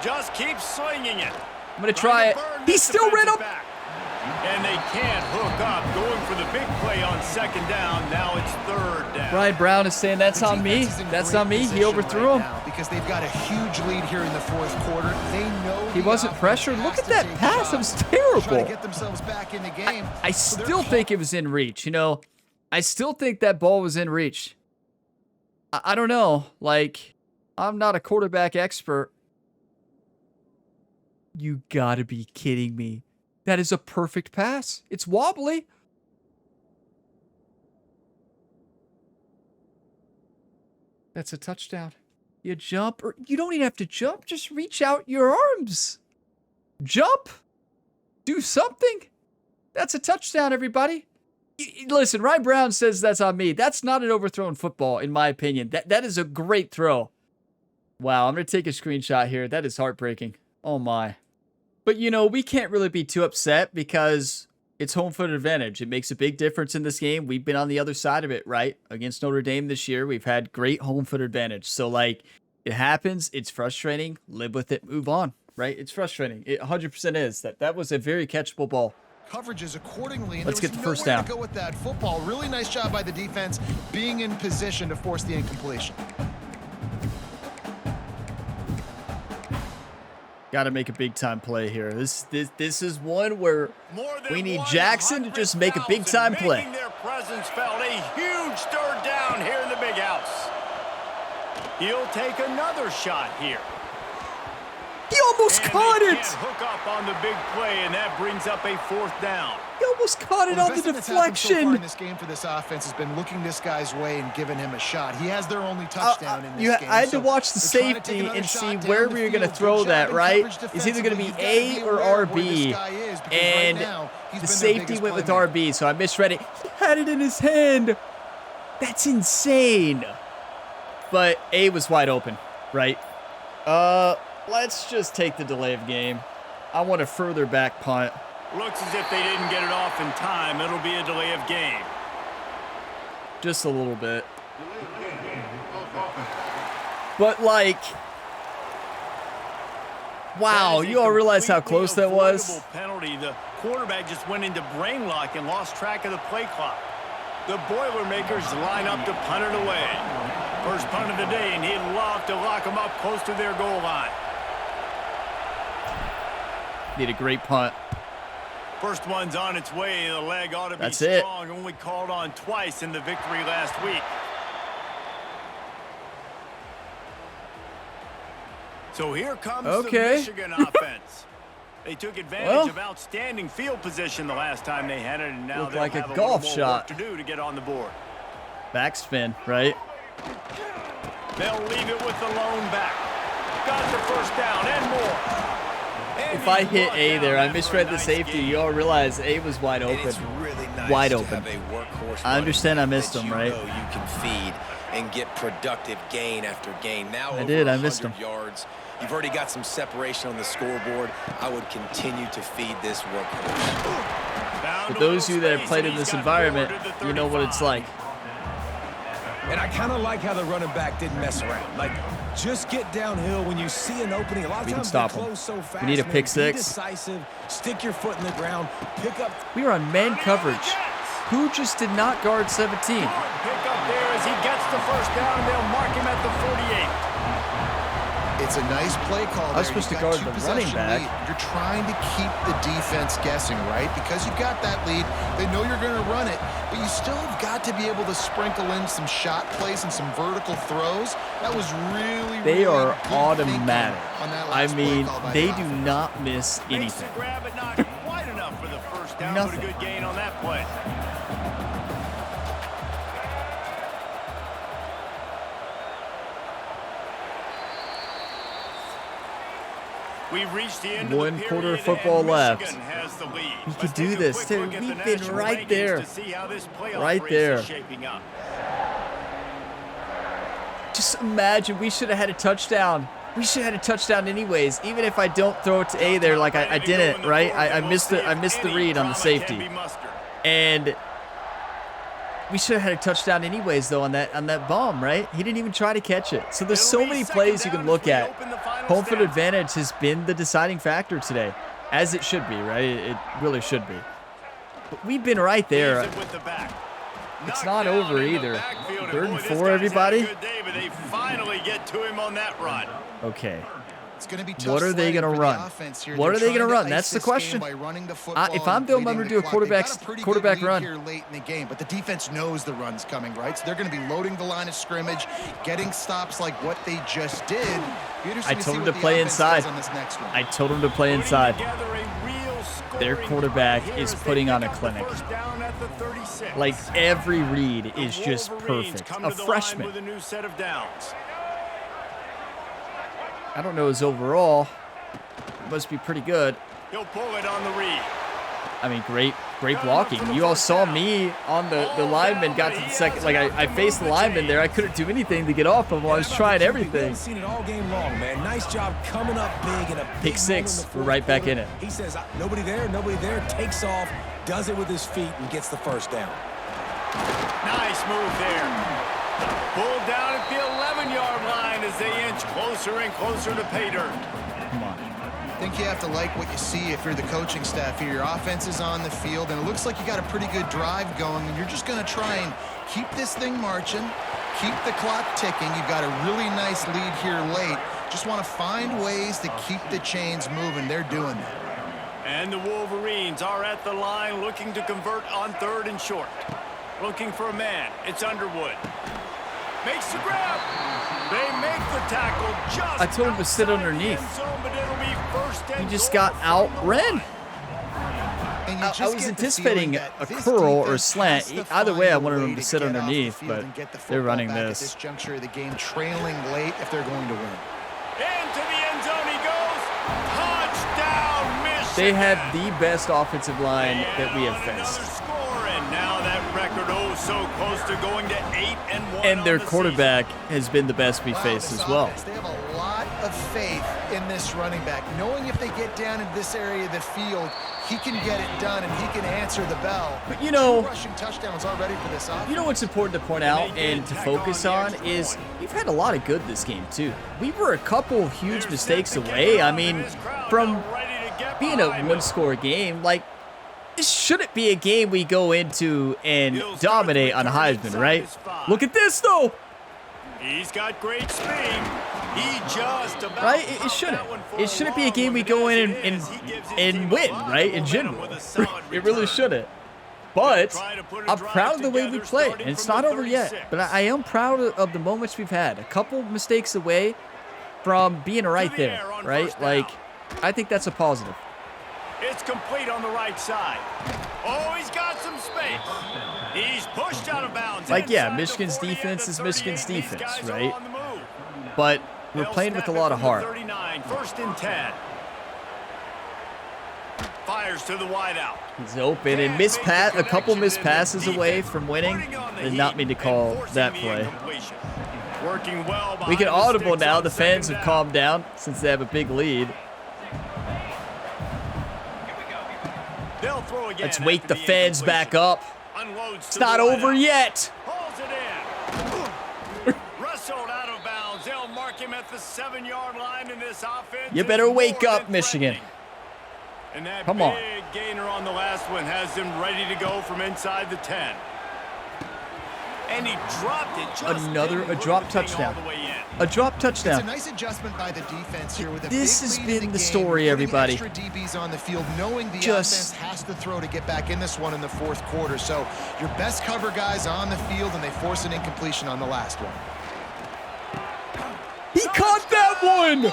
Just keep swinging it. I'm going to try it. He still ran up. And they can't hook up. Going for the big play on 2nd down. Now it's 3rd down. Brian Brown is saying that's on me. That's on me. He overthrew him. Because they've got a huge lead here in the 4th quarter. They know he wasn't pressured. Look at that pass. It was terrible. Trying to get themselves back in the game. I still think it was in reach. You know, I still think that ball was in reach. I don't know. Like, I'm not a quarterback expert. You gotta be kidding me. That is a perfect pass. It's wobbly. That's a touchdown. You jump, or you don't even have to jump. Just reach out your arms. Jump. Do something. That's a touchdown, everybody. Listen, Ryan Brown says that's on me. That's not an overthrown football, in my opinion. That is a great throw. Wow, I'm going to take a screenshot here. That is heartbreaking. Oh, my. But, you know, we can't really be too upset because it's home field advantage. It makes a big difference in this game. We've been on the other side of it, right? Against Notre Dame this year, we've had great home field advantage. So, like, it happens. It's frustrating. Live with it. Move on, right? It's frustrating. It 100% is. That was a very catchable ball. Coverages accordingly. And let's get the 1st down. To go with that football. Really nice job by the defense being in position to force the incompletion. Got to make a big-time play here. This is one where we need Jackson to just make a big-time play. Their presence felt. A huge 3rd down here in the big house. He'll take another shot here. He almost caught it. Hook up on the big play, and that brings up a 4th down. He almost caught it on the deflection. So far in this game for this offense has been looking this guy's way and giving him a shot. He has their only touchdown in this game. I had to watch the safety and see where we were going to throw that, right? It's either going to be A or RB. And the safety went with RB, so I misread it. He had it in his hand. That's insane. But A was wide open, right? Let's just take the delay of game. I want a further back punt. Looks as if they didn't get it off in time. It'll be a delay of game. Just a little bit. But, like, wow, you all realize how close that was? Penalty. The quarterback just went into brain lock and lost track of the play clock. The Boilermakers line up to punt it away. First punt of the day, and he'd love to lock them up close to their goal line. Need a great punt. First one's on its way. The leg ought to be strong. Only called on twice in the victory last week. So here comes the Michigan offense. They took advantage of outstanding field position the last time they had it, and now they'll like have a golf little more shot work to do to get on the board. Backspin, right? They'll leave it with the lone back. Got the 1st down and more. If I hit A there, I misread the safety. You all realize A was wide open. It's really nice Wide to open. have a workhorse I understand I missed that him, right? You can feed and get productive gain after gain. Now I over did. I missed 100 him. yards. You've already got some separation on the scoreboard. I would continue to feed this workhorse. For those of you that have played in this environment, you know what it's like. And I kind of like how the running back didn't mess around. Like, just get downhill when you see an opening. A lot of We can times stop they him. close so fast. We need a man. pick Be six. decisive, stick your foot in the ground, pick up. We were on man coverage. Who just did not guard 17? Pick up there as he gets the first down, and they'll mark him at the 48. It's a nice play call there. I was supposed to You've got guard two the running possession back. lead. You're trying to keep the defense guessing, right? Because you've got that lead. They know you're going to run it, but you still have got to be able to sprinkle in some shot plays and some vertical throws. That was really, They really are good automatic. thinking on that I last play mean, call by they the do offense. not miss Makes the anything. grab, but not quite enough for the first down. Nothing. But a good gain on that play. We've reached the end One of the quarter of period, football and left. Michigan has the lead. We could Let's do take a this, quick too. look at the We've been national right rankings there. to see how this playoff Right race there. is shaping up. Just imagine we should have had a touchdown. We should have had a touchdown anyways, even if I don't throw it to A there like I didn't, right? I missed the read on the safety. And we should have had a touchdown anyways though on that bomb, right? He didn't even try to catch it. So there's so many plays you can look at. Home field advantage has been the deciding factor today, as it should be, right? It really should be. But we've been right there. It's not over either. 3rd and 4, everybody. They finally get to him on that run. Okay. It's going to be What tough are they sledding going to for the run? offense here. What They're are they going to trying run? ice That's the this game question. by running the football If I'm and them, I'm bleeding going to the do a clock. They've got a pretty quarterback good lead run. here late in the game, but the defense knows the run's coming, right? So they're going to be loading the line of scrimmage, getting stops like what they just did. I told them to play inside. I told them to play inside. Their quarterback is putting on a clinic. Like every read is just perfect. A freshman. I don't know his overall. Must be pretty good. He'll pull it on the read. I mean, great blocking. You all saw me on the lineman, got to the second. Like, I faced the lineman there. I couldn't do anything to get off him. I was trying everything. We've seen it all game long, man. Nice job coming up big in a Pick big six. moment in the We're right back in it. He says, nobody there, takes off, does it with his feet, and gets the first down. Nice move there. Pulled down at the 11-yard line as they inch closer and closer to pay dirt. Come on. I think you have to like what you see if you're the coaching staff here. Your offense is on the field, and it looks like you got a pretty good drive going, and you're just going to try and keep this thing marching, keep the clock ticking. You've got a really nice lead here late. Just want to find ways to keep the chains moving. They're doing that. And the Wolverines are at the line looking to convert on 3rd and short. Looking for a man. It's Underwood. Makes the grab. They make the tackle just I told him to sit outside the underneath. end zone, but it'll be first and He just goal got outran. And you I just was get the anticipating feeling that a this curl or defense slant. has to Either way, I find a wanted way him to sit get off the underneath, field but and get the they're football running back at this. this juncture of the game, trailing late if they're going to win. into the end zone he goes. Touchdown, Michigan. They have the best offensive line that we have Another faced. score, and now that record so close to going to 8-1. And their on the quarterback has been the best we faced this as well. offense, they have a lot of faith in this running back, knowing if they get down into this area of the field, he can get it done and he can answer the bell. But you know, 2 rushing touchdowns already for this offense. You know what's important to point out and to focus on is we've had a lot of good this game too. We were a couple huge mistakes away. I mean, from being a one-score game, like this shouldn't be a game we go into and dominate on Heisman, right? Look at this though. He's got great speed. He just about Right? It shouldn't. It shouldn't be a game we go in and win, right? In general. It really shouldn't. But I'm proud of the way we played. And it's not over yet. But I am proud of the moments we've had. A couple mistakes away from being right there, right? Like, I think that's a positive. It's complete on the right side. Oh, he's got some space. He's pushed out of bounds. Like, yeah, inside the Michigan's 40 at defense the is 38. Michigan's These defense, guys are right? on the move. But we're They'll playing with a snap lot it of from the heart. 39, 1st and 10. Fires to the wideout. He's open and a couple missed passes away from winning. Did not mean to call that play. Working well. We can audible now. The fans have calmed down since they have a big lead. Let's wake the fans back up. It's not over yet. Wrestled out of bounds. They'll mark him at the 7-yard line in this offense. You better wake up, Michigan. And that Come on. big gainer on the last one has them ready to go from inside the 10. And he dropped it. Just A drop touchdown. A drop touchdown. It's a nice adjustment by the defense here with a This big has lead in been the game, story, putting everybody. Extra DBs on the field, knowing the Just- offense has to throw to get back in this one in the fourth quarter. So your best cover guys on the field, and they force an incompletion on the last one. He caught that one.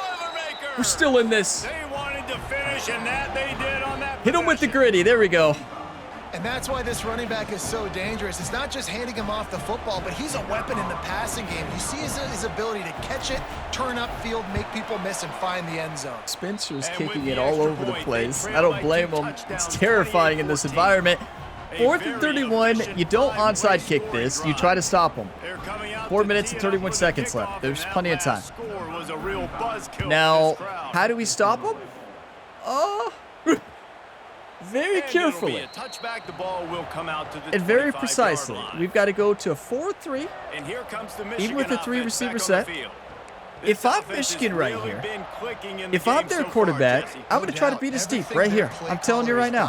We're still in this. They wanted to finish, and that they did on that. Hit him with the possession. gritty. There we go. And that's why this running back is so dangerous. It's not just handing him off the football, but he's a weapon in the passing game. You see his ability to catch it, turn upfield, make people miss, and find the end zone. Spencer's And kicking with it the all extra over the point, place. they I don't trail blame by 2 him. It's touchdowns, terrifying in this 28-14. environment. A 4th very and 31. efficient You don't five-way onside kick this. You scoring try to drive. stop them. They're coming out 4 to minutes tee and it up 31 with a seconds kickoff, left. and There's that plenty of last time. score was a real buzzkill Now, for this crowd. how do we stop them? Very And it'll be carefully a touchback. The ball will come out to the and very 25-yard precisely. line. We've got to go to a 4-3. And here comes the Even with Michigan the 3 offense receiver back on the set. field. If This I'm offense Michigan has right really here, been clicking in the if I'm game their so far, quarterback, Jesse. I'm going to try to beat us deep right here. I'm telling you right now.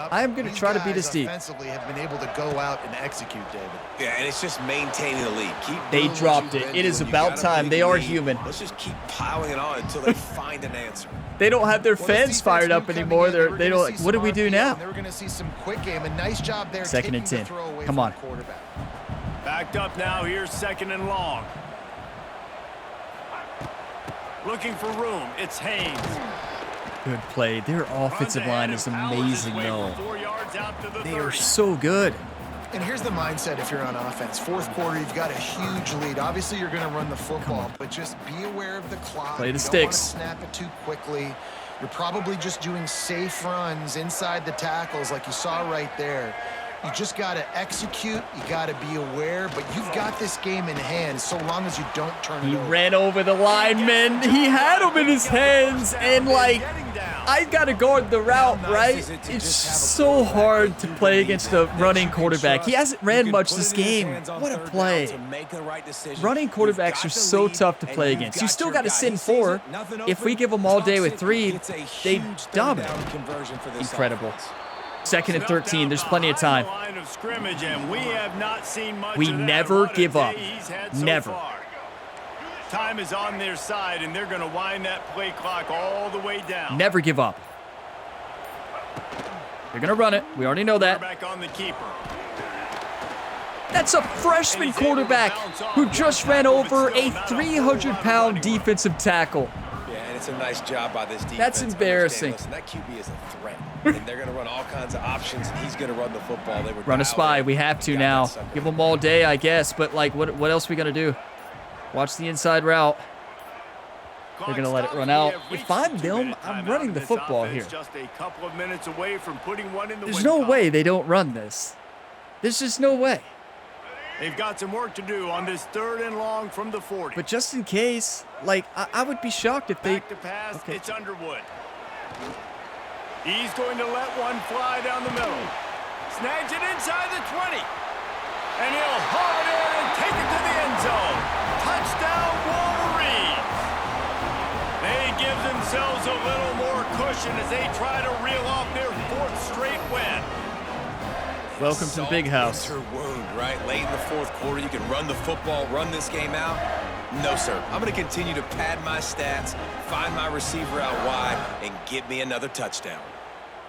I am going to try to beat us deep. Offensively have been able to go out and execute, David. Yeah, and it's just maintaining the lead. Keep They doing what dropped you've it. been It is doing. You about got a time. big They are lead. human. Let's just keep piling it on until they find an answer. They don't have their Well, this fans defense fired knew up coming anymore. in, they were They gonna don't. see What do we some do RPO, now? and they were going to see some quick game. A nice job there. 2nd and taking 10. the throw away Come from on. the quarterback. Backed up now. Here's 2nd and long. Looking for room. It's Haynes. Good play. Their offensive line is amazing, though. 4 yards out to the They are 30. so good. And here's the mindset if you're on offense. Fourth quarter, you've got a huge lead. Obviously, you're going to run the football, but just be aware of the clock. Play the You sticks. don't want to snap it too quickly. You're probably just doing safe runs inside the tackles like you saw right there. You just got to execute. You got to be aware, but you've got this game in hand so long as you don't turn He it over. ran over the lineman. He had him in his hands, and like, I got to guard the route, right? It's so hard to play against a running quarterback. He hasn't ran much this game. What a play. Running quarterbacks are so tough to play against. You still got to send 4. If we give them all day with 3, they dominate. Incredible. 2nd and 13. There's plenty of time. Line of scrimmage, and we have not seen much We of that. never What a give up. day he's had so Never. far. Time is on their side, and they're going to wind that play clock all the way down. Never give up. They're going to run it. We already know that. Back on the keeper. That's a freshman quarterback who just ran over a 300-pound defensive tackle. Yeah, and it's a nice job by this defense. That's embarrassing. Listen, that QB is a threat. And they're going to run all kinds of options, and he's going to run the football. They were Run a dialed spy. in. We have to Got now. that sucker. Give them all day, I guess. But, like, what else we going to do? Watch the inside route. They're going to let it run out. If I'm them, I'm running the football here. Just a couple of minutes away from putting one in the There's win no column. way they don't run this. There's just no way. They've got some work to do on this 3rd and long from the 40. But just in case, like, I would be shocked if they... Back to pass, Okay. it's Underwood. He's going to let one fly down the middle. Snags it inside the 20. And he'll haul it in and take it to the end zone. Touchdown, Wolverines. They give themselves a little more cushion as they try to reel off their 4th straight win. Welcome to the big house. Salt enter wound, right? Late in the 4th quarter, you can run the football, run this game out. No, sir. I'm going to continue to pad my stats, find my receiver out wide, and get me another touchdown.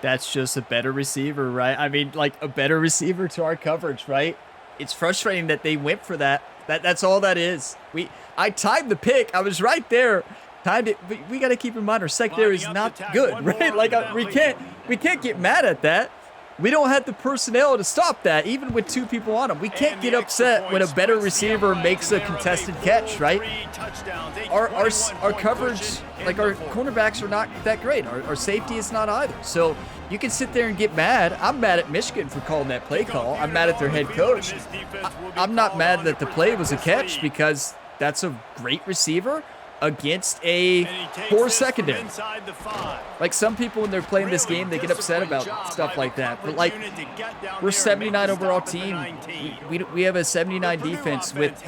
That's just a better receiver, right? I mean, like, a better receiver to our coverage, right? It's frustrating that they went for that. That's all that is. I timed the pick. I was right there. Timed it. But we got to keep in mind our secondary is not good, right? Like, we can't get mad at that. we don't have the personnel to stop that, even with 2 people on them. We can't get upset when a better receiver makes a contested catch, right? Our coverage, like our cornerbacks are not that great. Our safety is not either. So you can sit there and get mad. I'm mad at Michigan for calling that play call. I'm mad at their head coach. I'm not mad that the play was a catch because that's a great receiver against a poor secondary. Like some people when they're playing this game, they get upset about stuff like that. But like, we're 79 overall team. We have a 79 defense with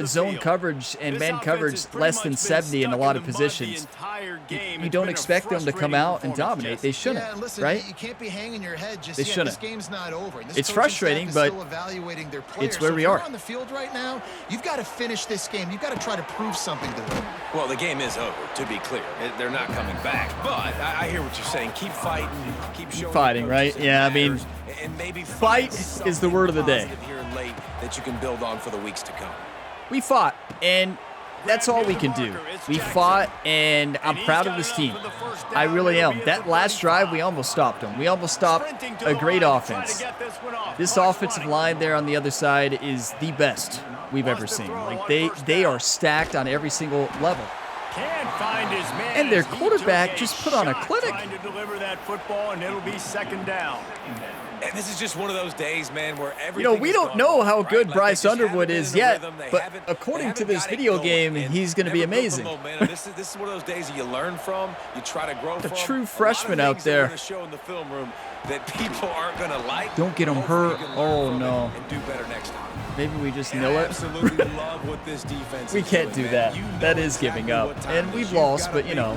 zone coverage and man coverage less than 70 in a lot of positions. You don't expect them to come out and dominate. They shouldn't, right? You can't be hanging your head just They shouldn't. This game's not over. It's frustrating, but it's where we are. On the field right now, you've got to finish this game. You've got to try to prove something to them. Well, the game is over, to be clear. They're not coming back. But I hear what you're saying. Keep fighting. Keep showing fighting, right? Yeah, I mean, and maybe fight is the word of the day. Here late that you can build on for the weeks to come. We fought, and that's all we can do. We fought, and I'm proud of this team. I really am. That last drive, we almost stopped them. We almost stopped a great offense. This offensive line there on the other side is the best we've ever seen. Like they are stacked on every single level. And their quarterback just put on a clinic. To deliver that football, and it'll be second down. And this is just one of those days, man, where everything. You know, we don't know how good Bryce Underwood is yet, but according to this video game, he's going to be amazing. This is one of those days that you learn from, you try to grow from. A true freshman out there. Show in the film room that people aren't going to like. Don't get him hurt. Oh no. And do better next time. Maybe we just know it. Absolutely love what this defense We can't do that. That is giving up. And we've lost, but you know.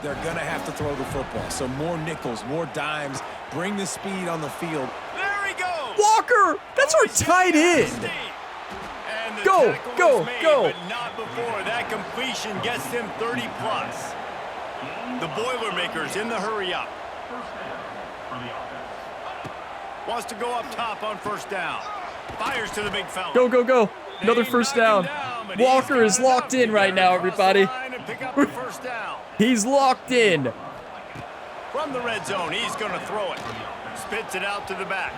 They're going to have to throw the football. So more nickels, more dimes. Bring the speed on the field. There he goes. Walker! That's our tight end. Go, go, go. But not before. That completion gets them 30 plus. The Boilermakers in the hurry up. Wants to go up top on first down. Fires to the big fella. Go, go, go. Another first down. Walker is locked in right now, everybody. He's locked in. From the red zone, he's going to throw it. Spits it out to the back.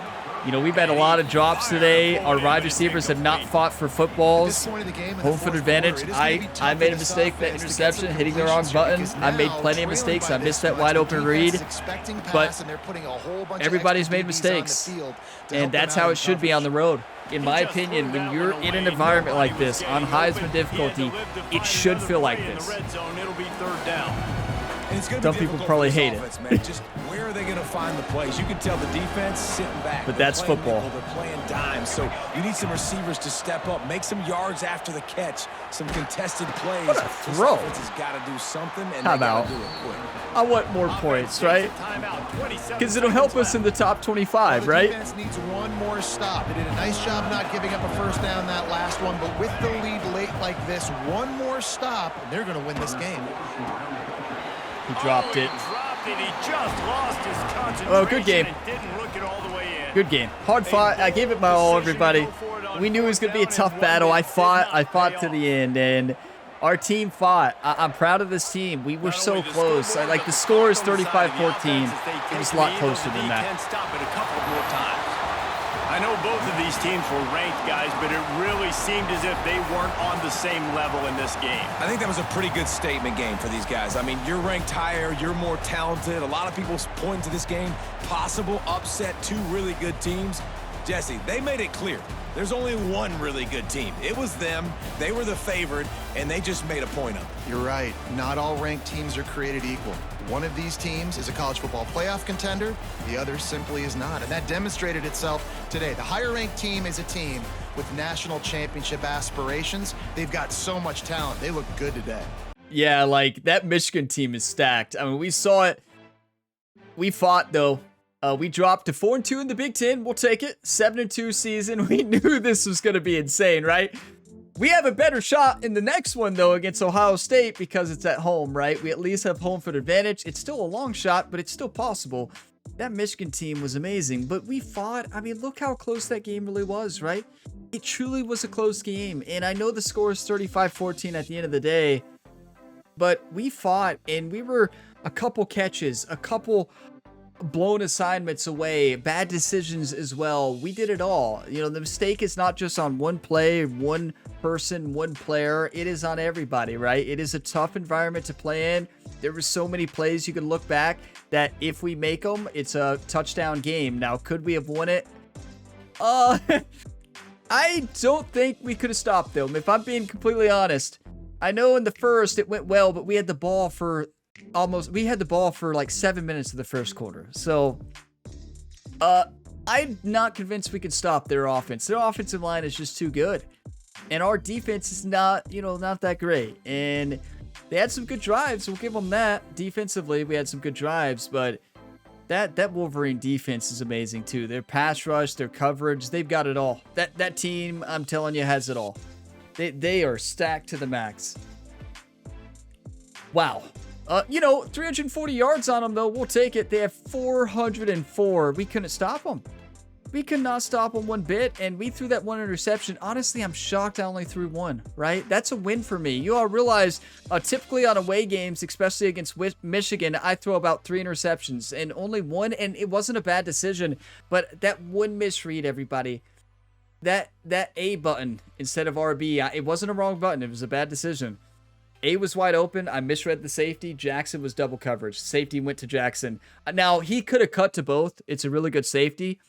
You know, we've had a lot of drops today. Our wide receivers have not fought for footballs. Home field advantage. I made a mistake, that interception, hitting the wrong button. I made plenty of mistakes. I missed that wide open read. But everybody's made mistakes. And that's how it should be on the road. In my opinion, when you're in an environment like this, on Heisman difficulty, it should feel like this. Some people probably hate it. Just where are they going to find the plays? You can tell the defense sitting back. But that's football. They're playing dimes, so you need some receivers to step up, make some yards after the catch, some contested plays. What a throw! This offense has got to do something, and How they got about? to do it quick. I want more points, right? Because it'll help us in the top 25, right? The defense needs one more stop. They did a nice job not giving up a first down that last one, but with the lead late like this, one more stop, and they're going to win this game. He dropped it. He just lost his concentration. Oh, good game. And didn't look it all the way in. Good game. Hard fought. I gave it my all, everybody. We knew it was going to be a tough battle. I fought to the end, and our team fought. I'm proud of this team. We were so close. Like, the score is 35-14. It was a lot closer than that. Stop it a couple more times. I know both of these teams were ranked, guys, but it really seemed as if they weren't on the same level in this game. I think that was a pretty good statement game for these guys. I mean, you're ranked higher, you're more talented. A lot of people point to this game, possible upset, 2 really good teams. Jesse, they made it clear. There's only one really good team. It was them. They were the favorite, and they just made a point of it. You're right. Not all ranked teams are created equal. One of these teams is a college football playoff contender. The other simply is not. And that demonstrated itself today. The higher-ranked team is a team with national championship aspirations. They've got so much talent. They look good today. Yeah, like, that Michigan team is stacked. I mean, we saw it. We fought, though. We dropped to 4-2 in the Big Ten. We'll take it. 7-2 season. We knew this was going to be insane, right? We have a better shot in the next one, though, against Ohio State because it's at home, right? We at least have home field advantage. It's still a long shot, but it's still possible. That Michigan team was amazing, but we fought. I mean, look how close that game really was, right? It truly was a close game, and I know the score is 35-14 at the end of the day, but we fought, and we were a couple catches, a couple blown assignments away, bad decisions as well. We did it all. You know, the mistake is not just on one play, one person, one player. It is on everybody, right? It is a tough environment to play in. There were so many plays you can look back that if we make them, it's a touchdown game. Now, could we have won it? I don't think we could have stopped them, if I'm being completely honest. I know in the first it went well, but we had the ball for like 7 minutes of the first quarter. So, I'm not convinced we could stop their offense. Their offensive line is just too good. And our defense is not that great. And they had some good drives. We'll give them that. Defensively, we had some good drives, but that Wolverine defense is amazing too. Their pass rush, their coverage, they've got it all. That team, I'm telling you, has it all. They are stacked to the max. Wow. 340 yards on them, though. We'll take it. They have 404. We couldn't stop them. We could not stop them one bit, and we threw that one interception. Honestly, I'm shocked I only threw one, right? That's a win for me. You all realize, typically on away games, especially against Michigan, I throw about 3 interceptions, and only one, and it wasn't a bad decision, but that one misread, everybody. That A button instead of RB, it wasn't a wrong button. It was a bad decision. A was wide open. I misread the safety. Jackson was double coverage. Safety went to Jackson. Now, he could have cut to both. It's a really good safety.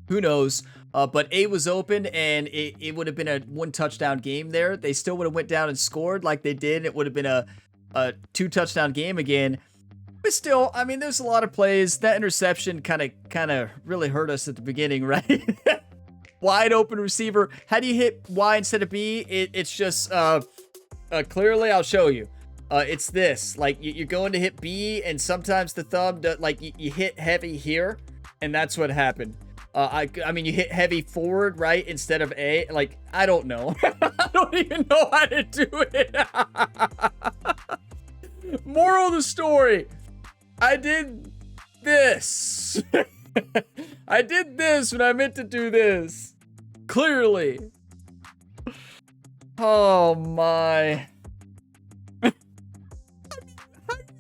Who knows? But A was open, and it would have been a 1 touchdown game there. They still would have went down and scored like they did. It would have been a 2 touchdown game again. But still, I mean, there's a lot of plays. That interception kind of really hurt us at the beginning, right? Wide open receiver. How do you hit Y instead of B? It's just clearly, I'll show you. It's this. Like, you're going to hit B, and sometimes the thumb, you hit heavy here, and that's what happened. I mean, you hit heavy forward, right, instead of A. Like, I don't know. I don't even know how to do it. Moral of the story. I did this. I did this when I meant to do this. Clearly. Oh, my.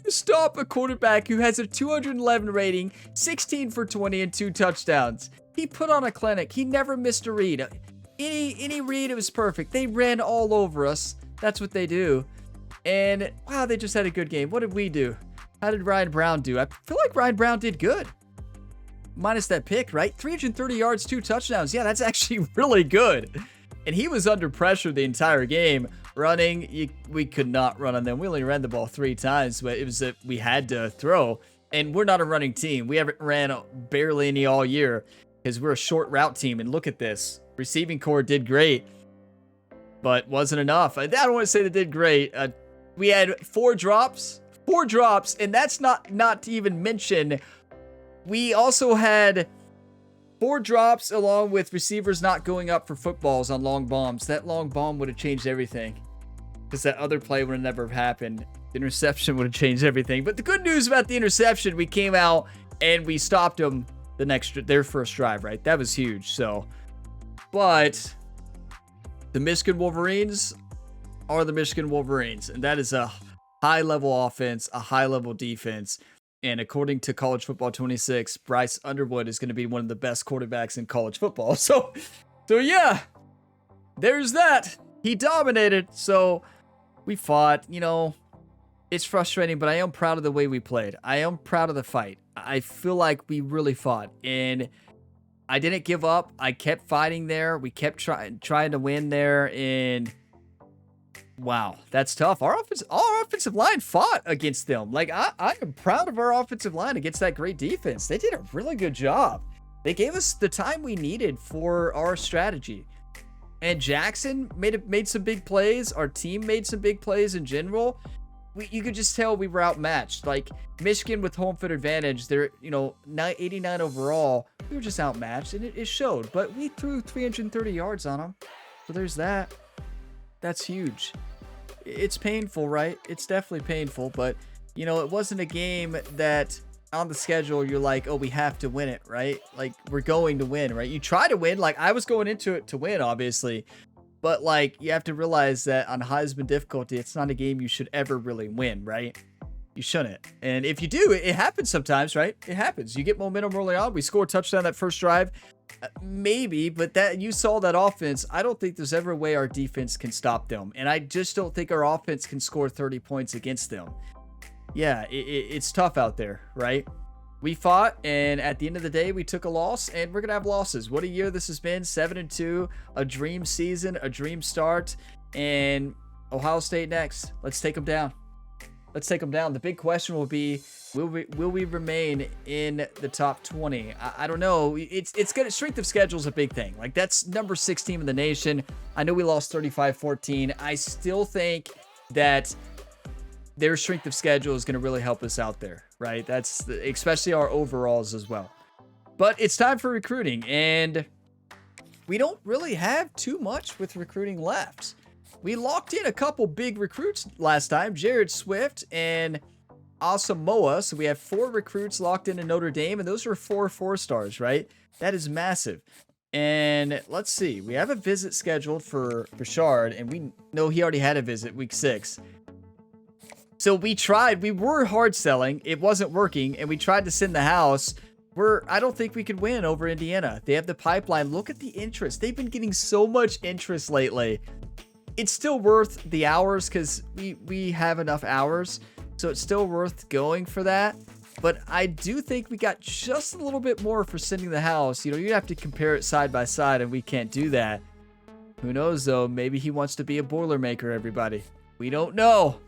Stop a quarterback who has a 211 rating, 16 for 20, and 2 touchdowns. He put on a clinic. He never missed a read. Any read, it was perfect. They ran all over us. That's what they do. And, wow, they just had a good game. What did we do? How did Ryan Brown do? I feel like Ryan Brown did good. Minus that pick, right? 330 yards, 2 touchdowns. Yeah, that's actually really good. And he was under pressure the entire game. Running, we could not run on them. We only ran the ball 3 times, but it was that we had to throw. And we're not a running team. We haven't ran barely any all year because we're a short route team. And look at this. Receiving core did great, but wasn't enough. I don't want to say they did great. We had 4 drops, and that's not to even mention. We also had 4 drops along with receivers not going up for footballs on long bombs. That long bomb would have changed everything because that other play would have never happened. The interception would have changed everything. But the good news about the interception, we came out and we stopped them their first drive, right? That was huge. So, but the Michigan Wolverines are the Michigan Wolverines, and that is a high-level offense, a high-level defense. And according to College Football 26, Bryce Underwood is going to be one of the best quarterbacks in college football. So yeah, there's that. He dominated. So we fought. It's frustrating, but I am proud of the way we played. I am proud of the fight. I feel like we really fought, and I didn't give up. I kept fighting there. We kept trying to win there, and wow, that's tough. Our offensive line fought against them. Like, I am proud of our offensive line against that great defense. They did a really good job. They gave us the time we needed for our strategy. And Jackson made some big plays. Our team made some big plays in general. You could just tell we were outmatched. Like, Michigan with home field advantage, they're, 89 overall. We were just outmatched, and it showed. But we threw 330 yards on them. So there's that. That's huge. It's painful, right? It's definitely painful, but, it wasn't a game that on the schedule you're like, oh, we have to win it, right? Like, we're going to win, right? You try to win. Like, I was going into it to win, obviously, but, like, you have to realize that on Heisman difficulty, it's not a game you should ever really win, right? You shouldn't. And if you do, it happens sometimes, right? It happens. You get momentum early on. We score a touchdown that first drive. Maybe, but that you saw that offense. I don't think there's ever a way our defense can stop them. And I just don't think our offense can score 30 points against them. Yeah, it's tough out there, right? We fought, and at the end of the day, we took a loss, and we're going to have losses. What a year this has been. 7-2, a dream season, a dream start, and Ohio State next. Let's take them down. Let's take them down. The big question will be, will we remain in the top 20? I don't know. It's good. Strength of schedule is a big thing. Like, that's number 6 team in the nation. I know we lost 35-14. I still think that their strength of schedule is going to really help us out there, right? That's especially our overalls as well. But it's time for recruiting, and we don't really have too much with recruiting left. We locked in a couple big recruits last time, Jared Swift and Asamoah. So we have 4 recruits locked into Notre Dame, and those are 4 4-stars, right? That is massive. And let's see, we have a visit scheduled for Bouchard, and we know he already had a visit week 6. So we were hard selling, it wasn't working, and we tried to send the house. I don't think we could win over Indiana. They have the pipeline. Look at the interest. They've been getting so much interest lately. It's still worth the hours because we have enough hours, so it's still worth going for that. But I do think we got just a little bit more for sending the house. You know, you'd have to compare it side by side, and we can't do that. Who knows, though? Maybe he wants to be a Boilermaker, everybody. We don't know.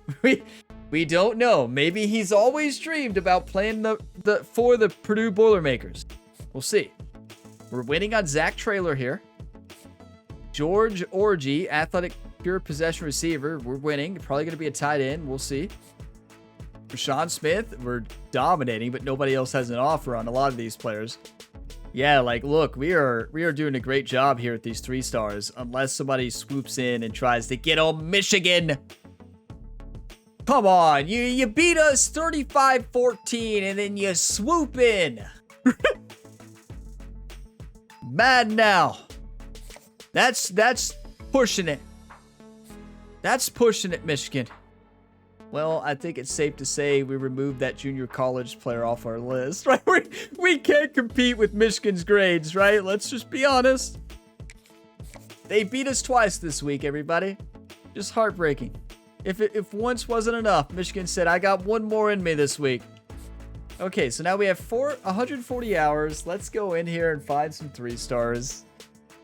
We don't know. Maybe he's always dreamed about playing for the Purdue Boilermakers. We'll see. We're winning on Zach Traylor here. George Orgy, athletic pure possession receiver. We're winning. Probably going to be a tight end. We'll see. Rashawn Smith, we're dominating, but nobody else has an offer on a lot of these players. Yeah, like, look, we are doing a great job here at these 3-stars, unless somebody swoops in and tries to get on Michigan. Come on, you beat us 35-14, and then you swoop in. Mad now. That's pushing it. That's pushing it, Michigan. Well, I think it's safe to say we removed that junior college player off our list, right? We can't compete with Michigan's grades, right? Let's just be honest. They beat us twice this week, everybody. Just heartbreaking. If once wasn't enough, Michigan said, I got one more in me this week. Okay, so now we have 140 hours. Let's go in here and find some 3-stars.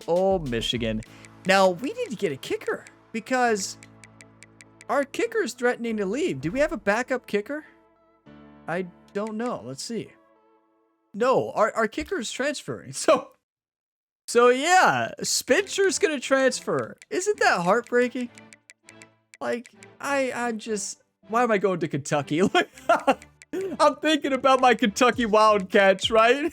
Oh, Michigan. Now, we need to get a kicker because our kicker is threatening to leave. Do we have a backup kicker? I don't know. Let's see. No, our kicker is transferring. So yeah, Spencer's going to transfer. Isn't that heartbreaking? Like, I'm just, why am I going to Kentucky? Like, I'm thinking about my Kentucky Wildcats, right?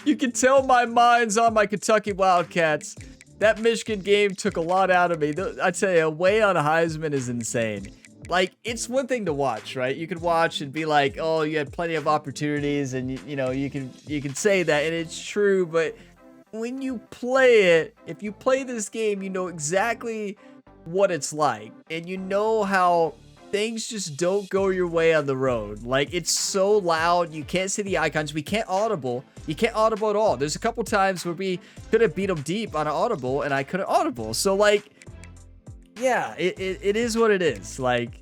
You can tell my mind's on my Kentucky Wildcats. That Michigan game took a lot out of me. I tell you, away on Heisman is insane. Like, it's one thing to watch, right? You can watch and be like, oh, you had plenty of opportunities, and you know, you can say that, and it's true, but when you play it, if you play this game, you know exactly what it's like, and you know how things just don't go your way on the road. Like, it's so loud, you can't see the icons, we can't audible. You can't audible at all. There's a couple times where we could have beat them deep on an audible, and I couldn't audible. So, like, yeah, it is what it is. Like,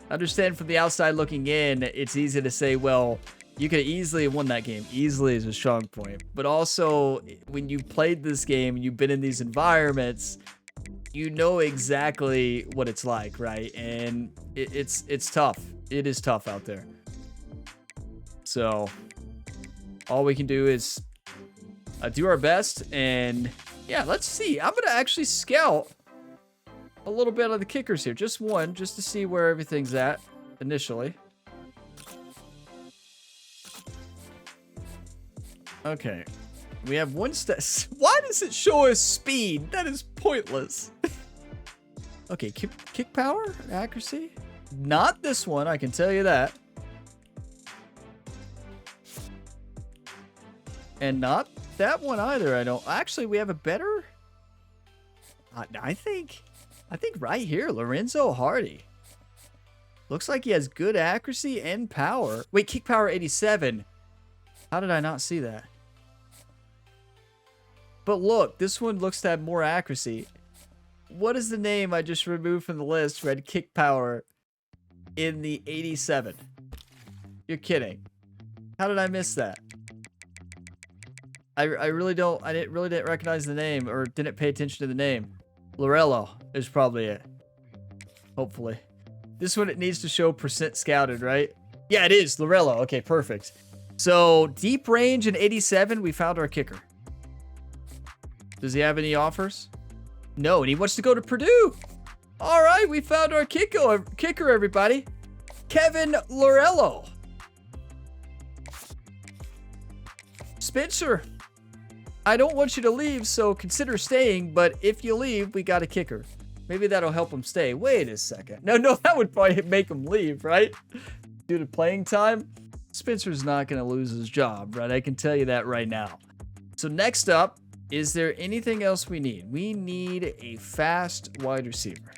understand from the outside looking in, it's easy to say, well, you could have easily won that game. Easily is a strong point. But also, when you played this game, you've been in these environments, you know exactly what it's like, right? And it's tough. It is tough out there. So all we can do is do our best. And yeah, let's see. I'm going to actually scout a little bit of the kickers here. Just one, just to see where everything's at initially. Okay. We have one step. Why does it show us speed? That is pointless. Okay, kick power, accuracy. Not this one, I can tell you that. And not that one either. I don't. Actually, we have a better. I think right here, Lorenzo Hardy. Looks like he has good accuracy and power. Wait, kick power 87. How did I not see that? But look, this one looks to have more accuracy. What is the name I just removed from the list who had kick power in the 87? You're kidding. How did I miss that? I really don't, I didn't recognize the name or didn't pay attention to the name. Lorello is probably it. Hopefully. This one, it needs to show percent scouted, right? Yeah, it is. Lorello. Okay, perfect. So, deep range in 87, we found our kicker. Does he have any offers? No, and he wants to go to Purdue. All right, we found our kicker, everybody. Kevin Lorello. Spencer, I don't want you to leave, so consider staying, but if you leave, we got a kicker. Maybe that'll help him stay. Wait a second. No, that would probably make him leave, right? Due to playing time, Spencer's not going to lose his job, right? I can tell you that right now. So next up, is there anything else we need? We need a fast wide receiver.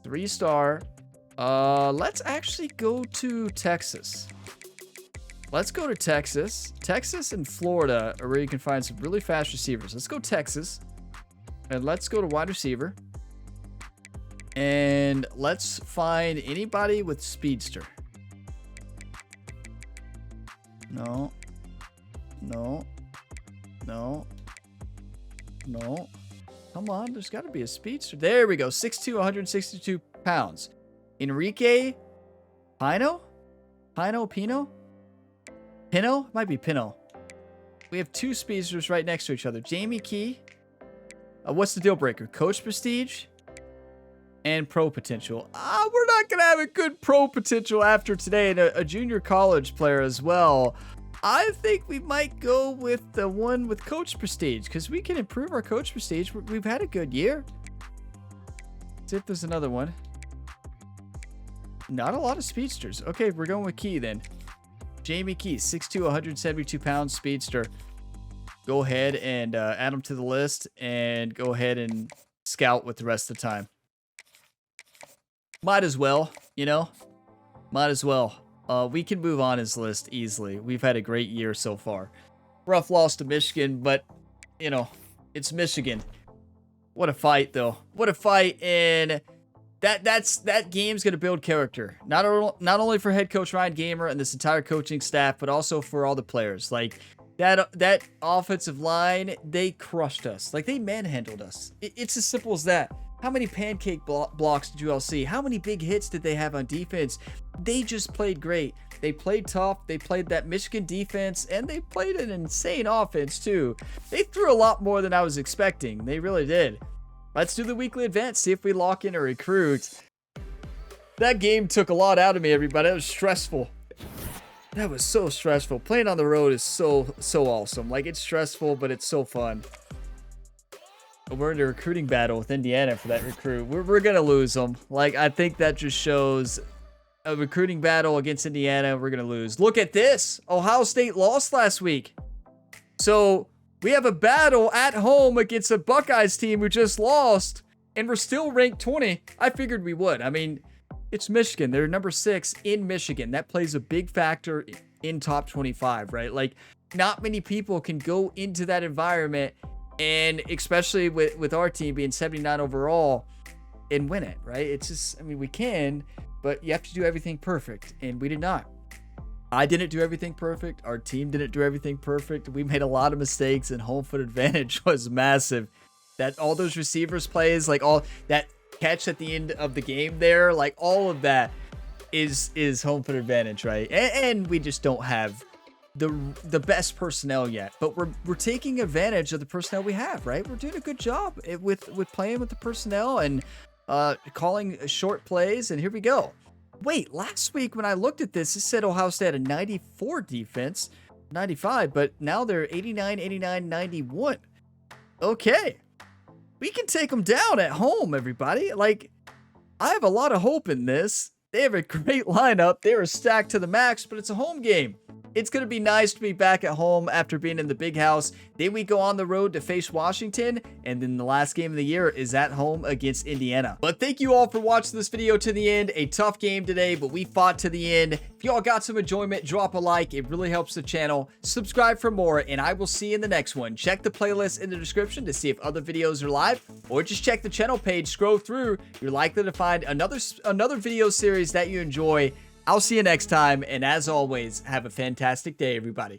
3-star. Let's actually go to Texas. Let's go to Texas. Texas and Florida are where you can find some really fast receivers. Let's go Texas. And let's go to wide receiver. And let's find anybody with speedster. No. Come on, there's got to be a speedster. There we go. 6'2", 162 pounds. Enrique Pino? Pino? Might be Pino. We have 2 speedsters right next to each other. Jamie Key. What's the deal breaker? Coach prestige and pro potential. We're not going to have a good pro potential after today, and a junior college player as well. I think we might go with the one with coach prestige because we can improve our coach prestige. We've had a good year. Let's see if there's another one. Not a lot of speedsters. Okay, we're going with Key then. Jamie Key, 6'2", 172 pounds, speedster. Go ahead and add him to the list and go ahead and scout with the rest of the time. Might as well, you know? Might as well. We can move on his list easily. We've had a great year so far. Rough loss to Michigan, but, you know, it's Michigan. What a fight, though. What a fight, and that game's going to build character. Not only for head coach Ryan Gamer and this entire coaching staff, but also for all the players. Like, that offensive line, they crushed us. Like, they manhandled us. It's as simple as that. How many pancake blocks did you all see? How many big hits did they have on defense? They just played great. They played tough. They played that Michigan defense, and they played an insane offense, too. They threw a lot more than I was expecting. They really did. Let's do the weekly advance, see if we lock in a recruit. That game took a lot out of me, everybody. It was stressful. That was so stressful. Playing on the road is so awesome. Like, it's stressful, but it's so fun. We're in a recruiting battle with Indiana for that recruit. We're going to lose them. Like, I think that just shows a recruiting battle against Indiana. We're going to lose. Look at this. Ohio State lost last week. So we have a battle at home against a Buckeyes team who just lost, and we're still ranked 20. I figured we would. I mean, it's Michigan. They're number 6 in Michigan. That plays a big factor in top 25, right? Like, not many people can go into that environment, and especially with our team being 79 overall, and win it, right? It's just, I mean, we can, but you have to do everything perfect, and we did not. I didn't do everything perfect. Our team didn't do everything perfect. We made a lot of mistakes, and home field advantage was massive. That all those receivers plays, like all that catch at the end of the game there, like all of that is home field advantage, right? And we just don't have the best personnel yet, but we're taking advantage of the personnel we have, right? We're doing a good job with playing with the personnel and calling short plays, and here we go. Wait, last week when I looked at this, it said Ohio State had a 94 defense, 95, but now they're 89, 89, 91. Okay. We can take them down at home, everybody. Like, I have a lot of hope in this. They have a great lineup. They are stacked to the max, but it's a home game. It's going to be nice to be back at home after being in the big house. Then we go on the road to face Washington, and then the last game of the year is at home against Indiana. But thank you all for watching this video to the end. A tough game today, but we fought to the end. If y'all got some enjoyment, drop a like. It really helps the channel. Subscribe for more, and I will see you in the next one. Check the playlist in the description to see if other videos are live, or just check the channel page, scroll through. You're likely to find another video series that you enjoy. I'll see you next time, and as always, have a fantastic day, everybody.